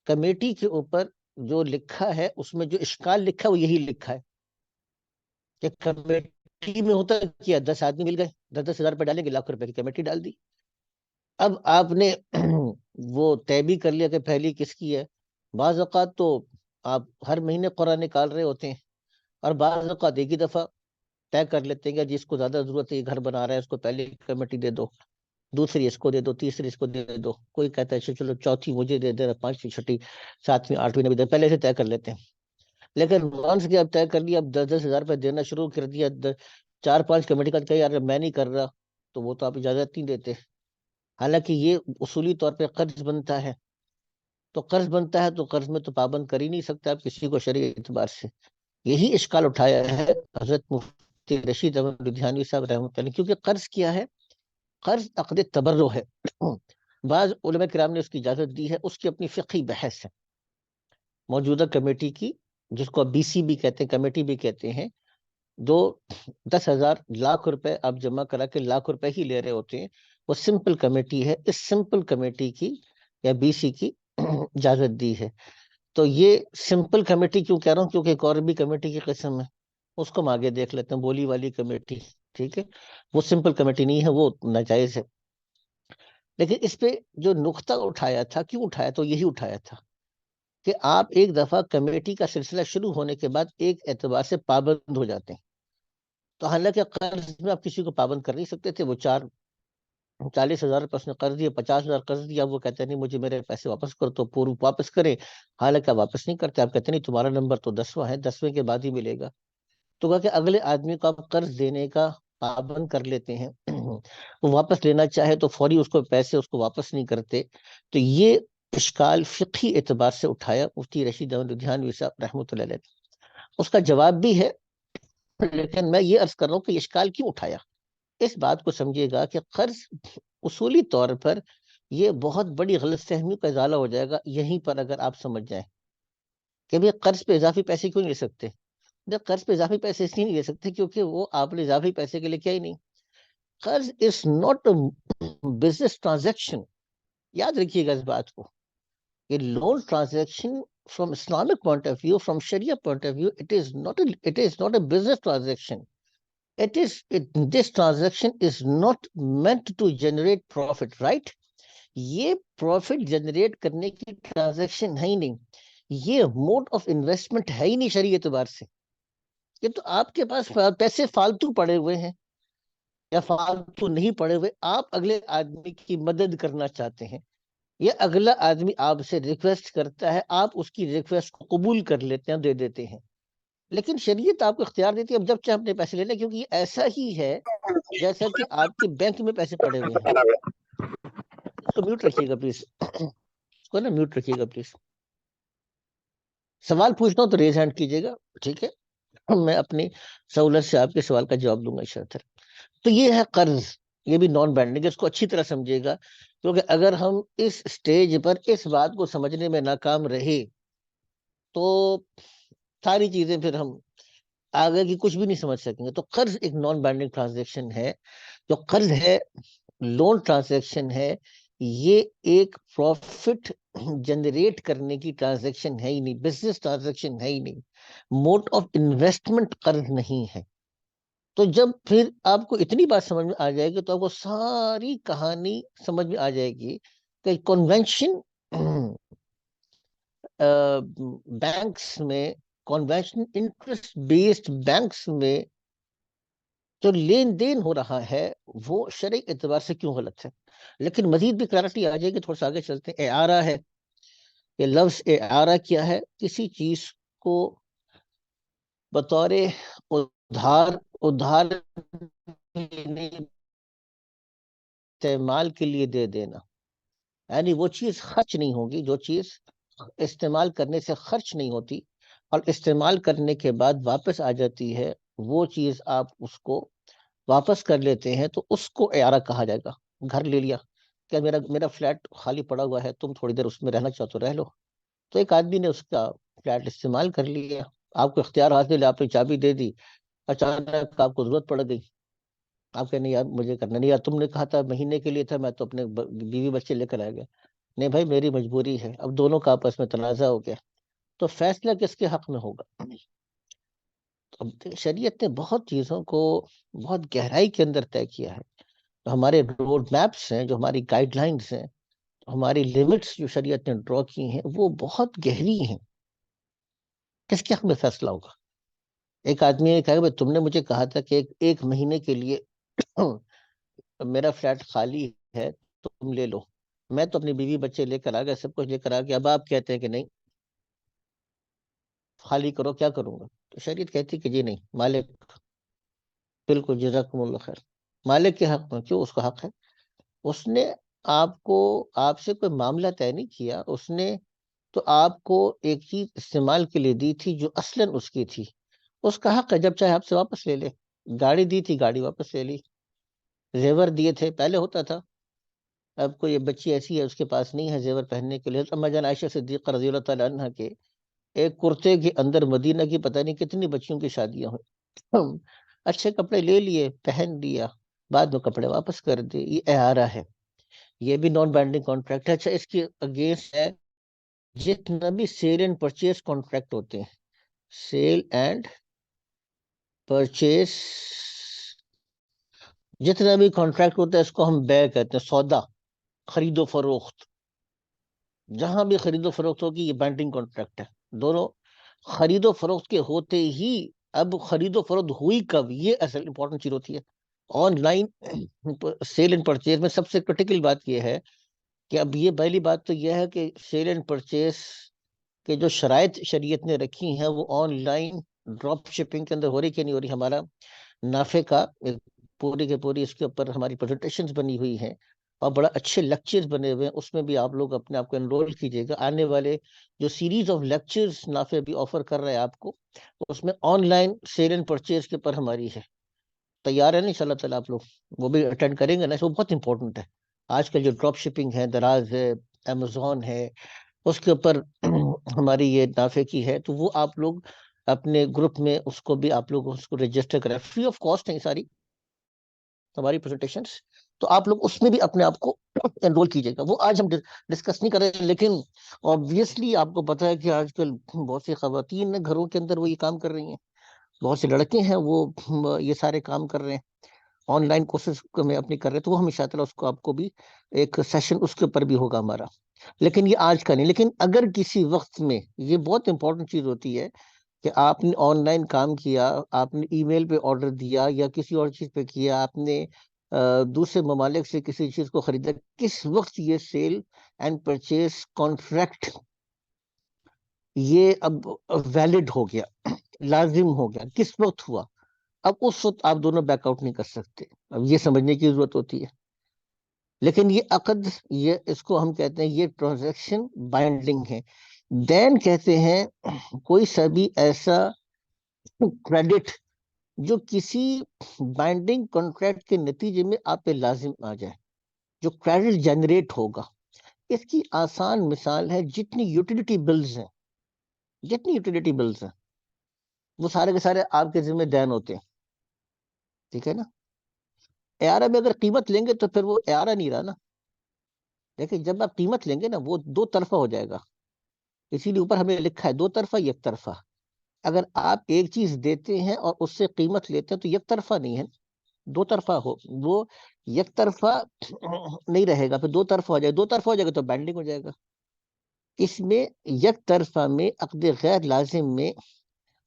کمیٹی کے اوپر جو لکھا ہے، اس میں جو اشکال لکھا ہے وہ یہی لکھا ہے کہ کمیٹی میں ہوتا کیا 10 آدمی مل گئے، 10,000 روپے ڈالیں گے، لاکھ روپے کی کمیٹی ڈال دی. اب آپ نے وہ طے بھی کر لیا کہ پہلی کس کی ہے. بعض اوقات تو آپ ہر مہینے قرآن نکال رہے ہوتے ہیں، اور بعض اوقات ایک ہی دفعہ طے کر لیتے ہیں کہ جس کو زیادہ ضرورت ہے، یہ گھر بنا رہا ہے، اس کو پہلے کمیٹی دے دو، دوسری اس کو دے دو، تیسری اس کو دے دو. کوئی کہتا ہے چلو چوتھی مجھے دے دے، پانچویں، چھٹی، ساتویں، آٹھویں نے بھی دے، پہلے سے طے کر لیتے ہیں. لیکن وانس کے اب طے کر لیا، اب 10,000 روپے دینا شروع کر دیا، 4-5 کمیٹی کا کہ یار میں نہیں کر رہا، تو وہ تو آپ اجازت نہیں دیتے. حالانکہ یہ اصولی طور پہ قرض بنتا ہے، تو قرض بنتا ہے تو قرض میں تو پابند کر ہی نہیں سکتا آپ کسی کو شرعی اعتبار سے. یہی اشکال اٹھایا ہے حضرت مفتی رشید احمد لدھیانوی صاحب رحمۃ اللہ، کیونکہ قرض کیا ہے، قرض عقد تبرع ہے. بعض علماء کرام نے اس کی اجازت دی ہے، اس کی اپنی فقہی بحث ہے. موجودہ کمیٹی کی، جس کو بی سی بھی کہتے ہیں، کمیٹی بھی کہتے ہیں، جو 10,000 لاکھ روپے آپ جمع کرا کے لاکھ روپے ہی لے رہے ہوتے ہیں، وہ سمپل کمیٹی ہے. اس سمپل کمیٹی کی یا بی سی کی اجازت دی ہے. تو یہ سمپل کمیٹی کیوں کہہ رہا ہوں، کیونکہ ایک اور بھی کمیٹی کی قسم ہے، اس کو ہم آگے دیکھ لیتے ہیں، بولی والی کمیٹی. ٹھیک ہے، وہ سمپل کمیٹی نہیں ہے، وہ ناجائز ہے. لیکن اس پہ جو نقطہ اٹھایا تھا، کیوں اٹھایا، تو یہی اٹھایا تھا کہ آپ ایک دفعہ کمیٹی کا سلسلہ شروع ہونے کے بعد ایک اعتبار سے پابند ہو جاتے ہیں. تو حالانکہ قرض میں آپ کسی کو پابند کر نہیں سکتے تھے. وہ 40,000 روپے اس نے قرض دیا، 50,000 قرض دیا، وہ کہتے ہیں نہیں مجھے میرے پیسے واپس کر، تو پورو واپس کرے. حالانکہ آپ واپس نہیں کرتے، آپ کہتے نہیں تمہارا نمبر تو 10واں ہے، 10ویں کے بعد ہی ملے گا. تو کہا کہ اگلے آدمی کو آپ قرض دینے کا پابند کر لیتے ہیں، وہ واپس لینا چاہے تو فوری اس کو پیسے اس کو واپس نہیں کرتے. تو یہ اشکال فقہی اعتبار سے اٹھایا مفتی رشید احمد لدھیانوی صاحب رحمۃ اللہ علیہ. اس کا جواب بھی ہے، لیکن میں یہ عرض کر رہا ہوں کہ یہ اشکال کیوں اٹھایا. اس بات کو سمجھیے گا کہ قرض اصولی طور پر یہ بہت بڑی غلط فہمی کا ازالہ ہو جائے گا یہیں پر اگر آپ سمجھ جائیں کہ بھی قرض پہ اضافی پیسے کیوں نہیں لے سکتے. جب قرض پہ اضافی پیسے اس لیے نہیں لے سکتے کیونکہ وہ آپ نے اضافی پیسے کے لیے کیا ہی نہیں. قرض از ناٹ بزنس ٹرانزیکشن. یاد رکھیے گا اس بات کو کہ loan transaction from Islamic point of view, from Sharia point of view, it is not a business transaction. This transaction is not meant to generate profit, right? یہ profit generate کرنے کی transaction ہے ہی نہیں. یہ mode of investment ہے ہی نہیں شرعی اعتبار سے یہ تو آپ کے پاس پیسے فالتو پڑے ہوئے ہیں یا فالتو نہیں پڑے ہوئے، آپ اگلے آدمی کی مدد کرنا چاہتے ہیں، یا اگلا آدمی آپ سے ریکویسٹ کرتا ہے، آپ اس کی ریکویسٹ کو قبول کر لیتے ہیں، دے دیتے ہیں. لیکن شریعت آپ کو اختیار دیتی ہے اب جب چاہے اپنے پیسے لے لیں، کیونکہ یہ ایسا ہی ہے جیسا کہ آپ کے بینک میں پیسے پڑے ہوئے ہیں. اس کو میوٹ رکھیے گا پلیز، اس کو نا میوٹ رکھیے گا پلیز. سوال پوچھنا ہو تو ریز ہینڈ کیجیے گا، ٹھیک ہے، میں اپنی سہولت سے آپ کے سوال کا جواب دوں گا انشاءاللہ. تو یہ ہے قرض، یہ بھی نان بینڈنگ، اس کو اچھی طرح سمجھے گا، کیونکہ اگر ہم اس سٹیج پر اس بات کو سمجھنے میں ناکام رہے تو ساری چیزیں پھر ہم آگے کی کچھ بھی نہیں سمجھ سکیں گے. تو قرض ایک نان بینڈنگ ٹرانزیکشن ہے. جو قرض ہے، لون ٹرانزیکشن ہے، یہ ایک پروفٹ جنریٹ کرنے کی ٹرانزیکشن ہے ہی نہیں، بزنس ٹرانزیکشن ہے ہی نہیں، موڈ آف انویسٹمنٹ قرض نہیں ہے. تو جب پھر آپ کو اتنی بات سمجھ میں آ جائے گی تو آپ کو ساری کہانی سمجھ میں آ جائے گی کہ کنونشن بینکس میں، کنونشن انٹرسٹ بیسڈ بینکس میں جو لین دین ہو رہا ہے وہ شرعی اعتبار سے کیوں غلط ہے. لیکن مزید بھی کلیرٹی آ جائے گی، تھوڑا سا آگے چلتے ہیں. اعارہ ہے، یہ لفظ اعارہ کیا ہے؟ کسی چیز کو بطور ادھار استعمال کے لیے دے دینا، یعنی وہ چیز خرچ نہیں ہوگی، جو چیز استعمال کرنے سے خرچ نہیں ہوتی اور استعمال کرنے کے بعد واپس آ جاتی ہے، وہ چیز آپ اس کو واپس کر لیتے ہیں تو اس کو اعارہ کہا جائے گا. گھر لے لیا، کیا میرا فلیٹ خالی پڑا ہوا ہے، تم تھوڑی دیر اس میں رہنا چاہو تو رہ لو. تو ایک آدمی نے اس کا فلیٹ استعمال کر لیا، آپ کو اختیار حاصل ہے، آپ نے چابی دے دی، اچانک آپ کو ضرورت پڑ گئی، آپ کہ نہیں یار مجھے کرنا نہیں، یار تم نے کہا تھا مہینے کے لیے تھا، میں تو اپنے بیوی بچے لے کر آ گیا. نہیں بھائی میری مجبوری ہے. اب دونوں کا آپس میں تنازع ہو گیا، تو فیصلہ کس کے حق میں ہوگا؟ اب شریعت نے بہت چیزوں کو بہت گہرائی کے اندر طے کیا ہے. ہمارے روڈ میپس ہیں، جو ہماری گائیڈ لائنز ہیں، ہماری لیمٹس جو شریعت نے ڈرا کی ہیں، وہ بہت گہری ہیں. کس کے حق میں فیصلہ ہوگا؟ ایک آدمی نے کہا کہ تم نے مجھے کہا تھا کہ ایک مہینے کے لیے میرا فلیٹ خالی ہے، تم لے لو. میں تو اپنی بیوی بچے لے کر آ گیا، سب کچھ لے کر آ گیا، اب آپ کہتے ہیں کہ نہیں خالی کرو، کیا کروں گا؟ تو شریعت کہتی کہ جی نہیں، مالک، بالکل جزاکم اللہ خیر، مالک کے حق میں. کیوں؟ اس کا حق ہے. اس نے آپ سے کوئی معاملہ طے نہیں کیا، اس نے تو آپ کو ایک چیز استعمال کے لیے دی تھی جو اصلاً اس کی تھی. اس کا حق ہے جب چاہے آپ سے واپس لے لے. گاڑی دی تھی، گاڑی واپس لے لی. زیور دیے تھے، پہلے ہوتا تھا، اب کوئی بچی ایسی ہے اس کے پاس نہیں ہے زیور پہننے کے لیے. اما جان عائشہ صدیقہ رضی اللہ تعالیٰ عنہ کے ایک کرتے کے اندر مدینہ کی پتہ نہیں کتنی بچیوں کی شادیاں ہوئی. اچھے کپڑے لے لیے، پہن لیا، بعد میں کپڑے واپس کر دیے. یہ اعارہ ہے، یہ بھی نان بائنڈنگ کانٹریکٹ ہے. اچھا، اس کے اگینسٹ ہے جتنا بھی سیل اینڈ پرچیز کانٹریکٹ ہوتے ہیں، سیل اینڈ پرچیز جتنا بھی کانٹریکٹ ہوتا ہے اس کو ہم بے کہتے ہیں، سودا، خرید و فروخت. جہاں بھی خرید و فروخت ہوگی یہ بائنڈنگ کانٹریکٹ ہے. دونوں خرید و فروخت کے ہوتے ہی، اب خرید و فروخت ہوئی کب، یہ اصل امپورٹنٹ چیز ہوتی ہے. Online sale and purchase میں سب سے کرٹیکل بات یہ ہے کہ اب یہ پہلی بات تو یہ ہے کہ سیل اینڈ پرچیز کے جو شرائط شریعت نے رکھی ہیں وہ آن لائن ڈراپ شپنگ کے اندر ہو رہی کہ نہیں ہو رہی. ہمارا نافع کا پوری کے پوری اس کے اوپر ہماری پریزنٹیشنز بنی ہوئی ہیں اور بڑا اچھے لیکچرز بنے ہوئے ہیں. اس میں بھی آپ لوگ اپنے آپ کو انرول کیجیے گا. آنے والے جو سیریز آف لیکچرز نافع بھی آفر کر رہے ہیں آپ کو، اس میں online sale and purchase کے اوپر ہماری ہے. تیار ہے نا ان شاء اللہ تعالیٰ آپ لوگ وہ بھی اٹینڈ کریں گے نا؟ وہ بہت امپورٹنٹ ہے. آج کل جو ڈراپ شپنگ ہے، دراز ہے، امیزون ہے، اس کے اوپر ہماری یہ نافع کی ہے، تو وہ آپ لوگ اپنے گروپ میں اس کو بھی آپ لوگ اس کو رجسٹر کریں. فری آف کاسٹ ہیں ساری ہماری پریزنٹیشنز، تو آپ لوگ اس میں بھی اپنے آپ کو انرول کیجیے گا. وہ آج ہم ڈسکس نہیں کر رہے ہیں، لیکن obviously آپ کو پتا ہے کہ آج کل بہت سی خواتین گھروں کے اندر وہ یہ کام کر رہی ہیں، بہت سے لڑکے ہیں وہ یہ سارے کام کر رہے ہیں، آن لائن کورسز میں اپنی کر رہے ہیں. تو وہ ہم انشاءاللہ اس کو آپ کو بھی ایک سیشن اس کے اوپر بھی ہوگا ہمارا، لیکن یہ آج کا نہیں. لیکن اگر کسی وقت میں، یہ بہت امپورٹنٹ چیز ہوتی ہے کہ آپ نے آن لائن کام کیا، آپ نے ای میل پہ آرڈر دیا یا کسی اور چیز پہ کیا، آپ نے دوسرے ممالک سے کسی چیز کو خریدا، کس وقت یہ سیل اینڈ پرچیز کانٹریکٹ یہ اب ویلڈ ہو گیا، لازم ہو گیا، کس وقت ہوا؟ اب اس وقت آپ دونوں بیک آؤٹ نہیں کر سکتے، اب یہ سمجھنے کی ضرورت ہوتی ہے. لیکن یہ عقد، یہ اس کو ہم کہتے ہیں یہ ٹرانزیکشن بائنڈنگ ہے. دین کہتے ہیں کوئی سا بھی ایسا کریڈٹ جو کسی بائنڈنگ کانٹریکٹ کے نتیجے میں آپ پہ لازم آ جائے، جو کریڈٹ جنریٹ ہوگا. اس کی آسان مثال ہے جتنی یوٹیلیٹی بلز ہیں، جتنی یوٹیلیٹی بلز ہیں وہ سارے کے سارے آپ کے ذمہ دین ہوتے ہیں، ٹھیک ہے نا. اعارہ میں اگر قیمت لیں گے تو پھر وہ اعارہ نہیں رہا نا. دیکھیں جب آپ قیمت لیں گے نا وہ دو طرفہ ہو جائے گا، اسی لیے اوپر ہمیں لکھا ہے دو طرفہ یک طرفہ. اگر آپ ایک چیز دیتے ہیں اور اس سے قیمت لیتے ہیں تو یک طرفہ نہیں ہے، دو طرفہ ہو. وہ یک طرفہ نہیں رہے گا، پھر دو طرفہ ہو جائے گا، دو طرفہ ہو جائے گا تو بینڈنگ ہو جائے گا. اس میں یک طرفہ میں عقد غیر لازم میں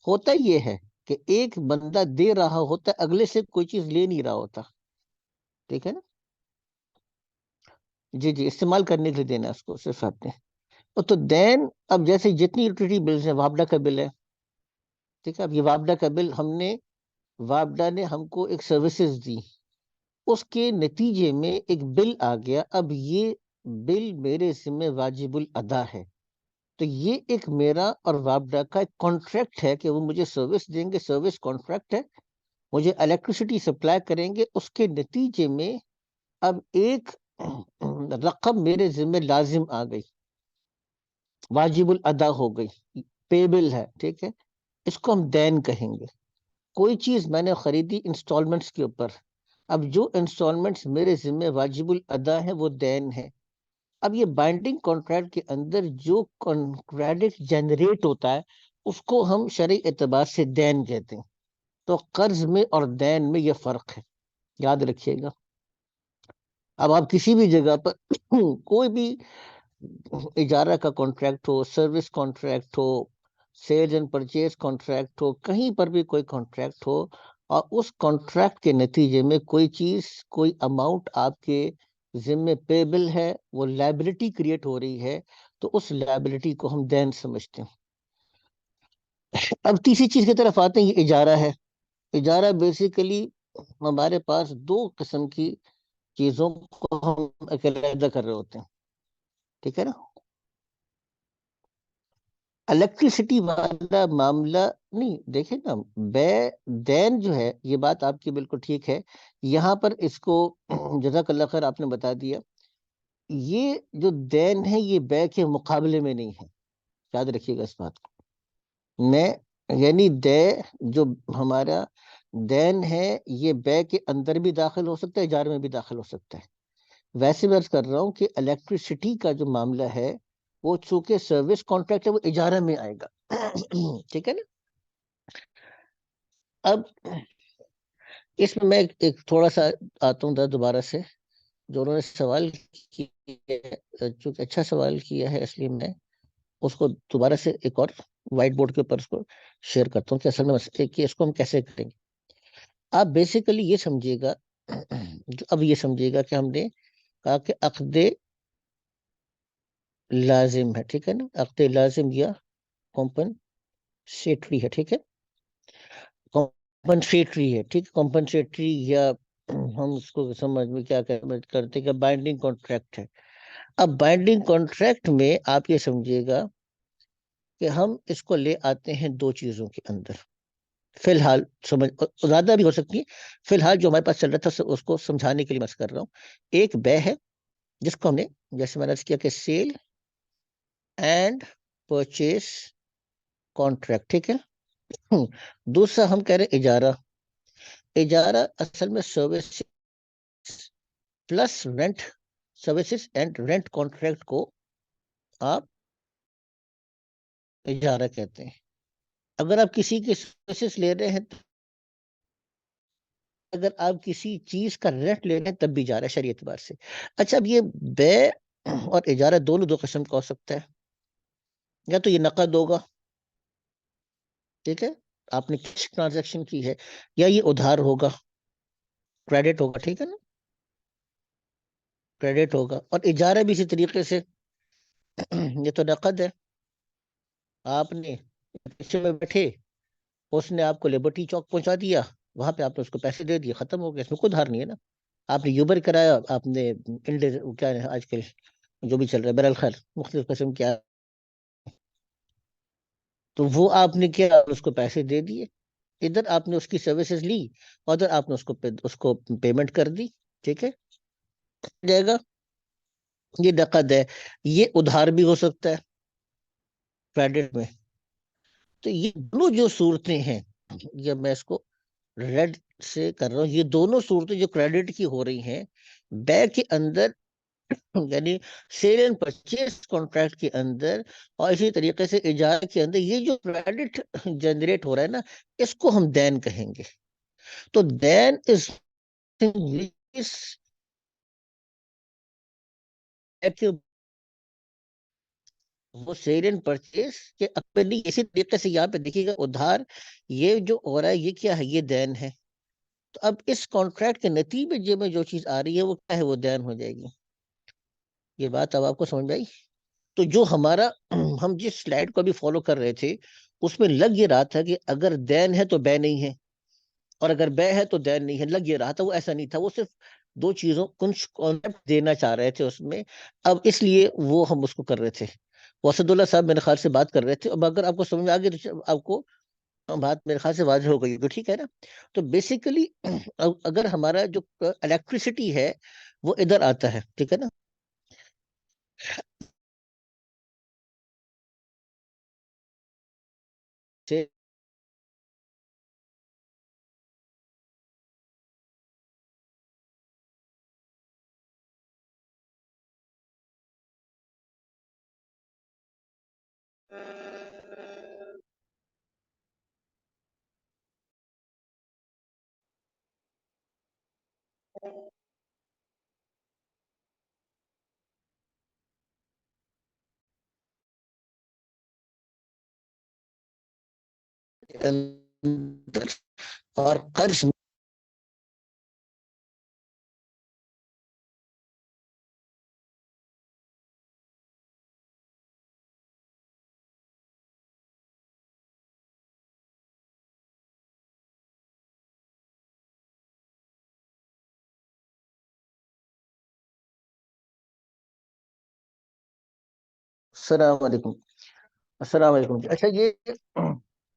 ہوتا یہ ہے کہ ایک بندہ دے رہا ہوتا ہے، اگلے سے کوئی چیز لے نہیں رہا ہوتا، ٹھیک ہے نا. جی جی، استعمال کرنے کے لیے دینا اس کو صرف آپ نے. تو دین اب جیسے جتنی یوٹیلیٹی بلز ہیں، وابڈا کا بل ہے، ٹھیک ہے. اب یہ وابڈا کا بل ہم نے، وابڈا نے ہم کو ایک سروسز دی، اس کے نتیجے میں ایک بل آ گیا. اب یہ بل میرے ذمہ واجب الادا ہے. تو یہ ایک میرا اور وابڈا کا ایک کانٹریکٹ ہے کہ وہ مجھے سروس دیں گے، سروس کانٹریکٹ ہے، مجھے الیکٹریسٹی سپلائی کریں گے. اس کے نتیجے میں اب ایک رقم میرے ذمہ لازم آ گئی، واجب الادا ہو گئی، پیبل ہے، ٹھیک ہے. اس کو ہم دین کہیں گے. کوئی چیز میں نے خریدی انسٹالمنٹس کے اوپر، اب جو انسٹالمنٹس میرے ذمہ واجب الادا ہے وہ دین ہے. اب یہ بائنڈنگ کانٹریکٹ کے اندر جو کریڈٹ جنریٹ ہوتا ہے اس کو ہم شرعی اعتبار سے دین کہتے ہیں. تو قرض میں اور دین میں یہ فرق ہے، یاد رکھیے گا. اب آپ کسی بھی جگہ پر کوئی بھی اجارہ کا کانٹریکٹ ہو، سروس کانٹریکٹ ہو، سیل اینڈ پرچیز کانٹریکٹ ہو، کہیں پر بھی کوئی کانٹریکٹ ہو، اور اس کانٹریکٹ کے نتیجے میں کوئی چیز، کوئی اماؤنٹ آپ کے ذمے پیبل ہے، وہ لائبلٹی کریٹ ہو رہی ہے، تو اس لائبلٹی کو ہم دین سمجھتے ہیں. اب تیسری چیز کی طرف آتے ہیں، یہ اجارہ ہے. اجارہ بیسیکلی ہمارے پاس دو قسم کی چیزوں کو ہم علیحدہ کر رہے ہوتے ہیں، ٹھیک ہے نا. الیکٹریسٹی والا معاملہ نہیں، دیکھیں نا، بے دین جو ہے، یہ بات آپ کی بالکل ٹھیک ہے. یہاں پر اس کو جزاک اللہ خیر آپ نے بتا دیا. یہ جو دین ہے یہ بے کے مقابلے میں نہیں ہے، یاد رکھیے گا اس بات کو. میں یعنی دے جو ہمارا دین ہے یہ بے کے اندر بھی داخل ہو سکتا ہے، اجارے میں بھی داخل ہو سکتا ہے. ویسے میں عرض کر رہا ہوں کہ الیکٹریسٹی کا جو معاملہ ہے وہ چونکہ سروس کانٹریکٹ ہے، وہ اجارہ میں آئے گا، ٹھیک ہے نا. اب اس میں ایک تھوڑا سا آتا ہوں دوبارہ سے، جو انہوں نے سوال کیا، چونکہ اچھا سوال کیا ہے، اس لیے میں اس کو دوبارہ سے ایک اور وائٹ بورڈ کے اوپر اس کو شیئر کرتا ہوں کہ اصل میں کہ اس کو ہم کیسے کریں گے. آپ بیسیکلی یہ سمجھیے گا، اب یہ سمجھیے گا کہ ہم نے کہا کہ عقد لازم ہے، ٹھیک ہے نا. عقد لازم یا کمپنسیٹری ہے، ٹھیک ہے، کمپنسیٹری ہے، ٹھیک. کمپنسیٹری یا ہم اس کو سمجھ میں کیا کرتے کہ بائنڈنگ کانٹریکٹ ہے. اب بائنڈنگ کانٹریکٹ میں آپ یہ سمجھیے گا کہ ہم اس کو لے آتے ہیں دو چیزوں کے اندر فی الحال، سمجھ زیادہ بھی ہو سکتی ہے، فی الحال جو ہمارے پاس چل رہا تھا اس کو سمجھانے کے لیے میں کر رہا ہوں. ایک بے ہے جس کو ہم نے، جیسے میں نے کیا کہ سیل اینڈ پرچیز کانٹریکٹ، ٹھیک ہے. دوسرا ہم کہہ رہے ہیں اجارہ. اجارہ اصل میں service plus rent, services and rent contract کو آپ اجارہ کہتے ہیں. اگر آپ کسی کی سروسز لے رہے ہیں، اگر آپ کسی چیز کا رینٹ لے رہے ہیں تب بھی اجارہ ہے شرعی اعتبار سے. اچھا، اب یہ بے اور اجارہ دونوں دو قسم کا ہو سکتا ہے. یا تو یہ نقد ہوگا، ٹھیک ہے، آپ نے کیش ٹرانزیکشن کی ہے یا یہ ادھار ہوگا، کریڈٹ ہوگا، ٹھیک ہے نا، کریڈٹ ہوگا. اور اجارہ بھی اسی طریقے سے یہ تو نقد ہے. آپ نے پیچھے میں بیٹھے، اس نے آپ کو لبرٹی چوک پہنچا دیا، وہاں پہ آپ نے اس کو پیسے دے دیے، ختم ہو گیا، اس میں کوئی دھار نہیں ہے نا. آپ نے یوبر کرایا، آپ نے کیا ہے آج کل جو بھی چل رہا ہے، بہرحال خیر مختلف قسم کیا، تو وہ آپ نے کیا، اس کو پیسے دے دیے. ادھر آپ نے اس کی سروسز لی، اور ادھر آپ نے اس کو پیمنٹ کر دی. ٹھیک ہے، جائے گا. یہ نقد ہے. یہ ادھار بھی ہو سکتا ہے کریڈٹ میں. تو یہ دونوں جو صورتیں ہیں، یہ میں اس کو ریڈ سے کر رہا ہوں، یہ دونوں صورتیں جو کریڈٹ کی ہو رہی ہیں بے کے اندر، یعنی سیل اینڈ پرچیز کانٹریکٹ کے اندر، اور اسی طریقے سے اجارہ کے اندر، یہ جو کریڈٹ جنریٹ ہو رہا ہے نا، اس کو ہم دین کہیں گے. تو دین از وہ سیل اینڈ پرچیز کے اپنی اسی طریقے سے یہاں پہ دیکھیے گا ادھار، یہ جو ہو رہا ہے یہ کیا ہے، یہ دین ہے. تو اب اس کانٹریکٹ کے نتیجے میں جو چیز آ رہی ہے وہ کیا ہے، وہ دین ہو جائے گی. یہ بات اب آپ کو سمجھ آئی؟ تو جو ہمارا ہم جس سلائیڈ کو ابھی فالو کر رہے تھے، اس میں لگ یہ رہا تھا کہ اگر دین ہے تو بے نہیں ہے، اور اگر بے ہے تو دین نہیں ہے. لگ یہ رہا تھا، وہ ایسا نہیں تھا، وہ صرف دو چیزوں کچھ کانسیپٹ دینا چاہ رہے تھے اس میں. اب اس لیے وہ ہم اس کو کر رہے تھے. وسد اللہ صاحب میرے خیال سے بات کر رہے تھے، اب اگر آپ کو سمجھ میں آ گئی تو آپ کو بات میرے خیال سے واضح ہو گئی تو ٹھیک ہے نا. تو بیسیکلی اگر ہمارا جو الیکٹریسٹی ہے وہ ادھر آتا ہے، ٹھیک ہے نا. اور قرض. السلام علیکم. السلام علیکم. اچھا، یہ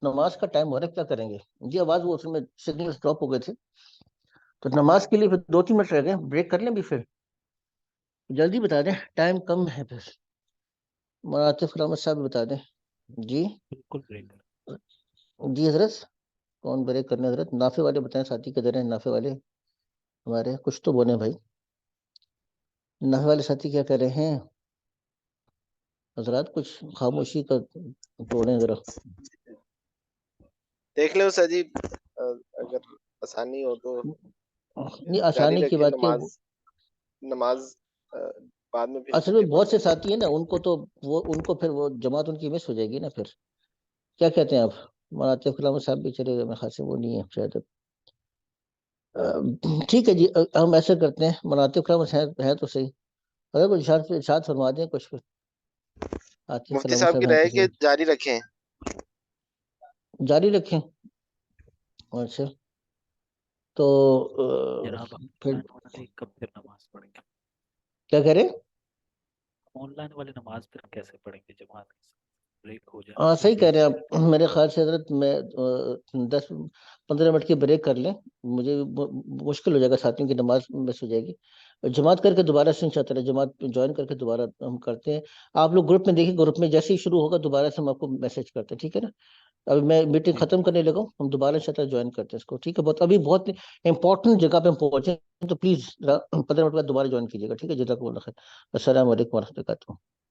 نماز کا ٹائم ہو رہا ہے، کیا کریں گے جی؟ آواز وہ اس میں سگنل ڈراپ ہو گئے تھے، تو نماز کے لیے پھر 2-3 منٹ رہ گئے، بریک کر لیں بھی پھر جلدی بتا دیں، ٹائم کم ہے پھر. عاطف رحمت صاحب بتا دیں. جی بالکل بریک. جی حضرت، کون بریک کرنے حضرت؟ نافع والے بتائیں، ساتھی کدھر ہیں نافع والے ہمارے؟ کچھ تو بولیں بھائی. نافع والے ساتھی کیا کہہ رہے ہیں حضرات؟ کچھ خاموشی کا توڑیں ذرا. دیکھ لیں سر جی، اگر آسانی ہو تو نہیں، جاری آسانی کی رکھیں. بات ہے. نماز بعد میں بھی اصل میں بہت سے ساتھی ہیں نا، ان کو تو ان کو پھر وہ جماعت ان کی مس ہو جائے گی نا پھر. کیا کہتے ہیں آپ؟ عاطف رحمت صاحب بھی چلے گئے، میرے خیال سے وہ نہیں ہے شاید. ٹھیک ہے جی، ہم ایسے کرتے ہیں، عاطف رحمت ہے تو صحیح. اگر کچھ ارشاد فرما دیں کچھ پھر. عاطف مفتی رحمت صاحب صاحب کی ہیں رائے تو کہ صحیح. جاری رکھیں. جاری رکھیں. اچھا، تو جناب پھر آن لائن والے کب پھر نماز پڑھیں گے؟ کیا کریں؟ آن لائن والے نماز پھر کیسے پڑھیں گے جماعت کے ساتھ؟ بریک ہو جائے ہاں تو صحیح کہہ رہے ہیں پھر آپ. میرے خیال سے حضرت میں 10-15 منٹ کی بریک کر لیں، مجھے مشکل ہو جائے گا، ساتھیوں کی نماز مس ہو جائے گی. جماعت کر کے دوبارہ سے انشاء اللہ جماعت جوائن کر کے دوبارہ ہم کرتے ہیں. آپ لوگ گروپ میں دیکھیں، گروپ میں جیسے ہی شروع ہوگا دوبارہ سے ہم آپ کو میسج کرتے ہیں، ٹھیک ہے نا. ابھی میں میٹنگ ختم کرنے لگا ہوں، ہم دوبارہ انشاء اللہ جوائن کرتے ہیں اس کو، ٹھیک ہے. ابھی بہت امپورٹنٹ جگہ پہ ہم پہنچے، تو پلیز 15 منٹ بعد دوبارہ جوائن کیجیے گا، ٹھیک ہے. جزاک اللہ خیر. السلام علیکم ورحمۃ اللہ وبرکاتہ.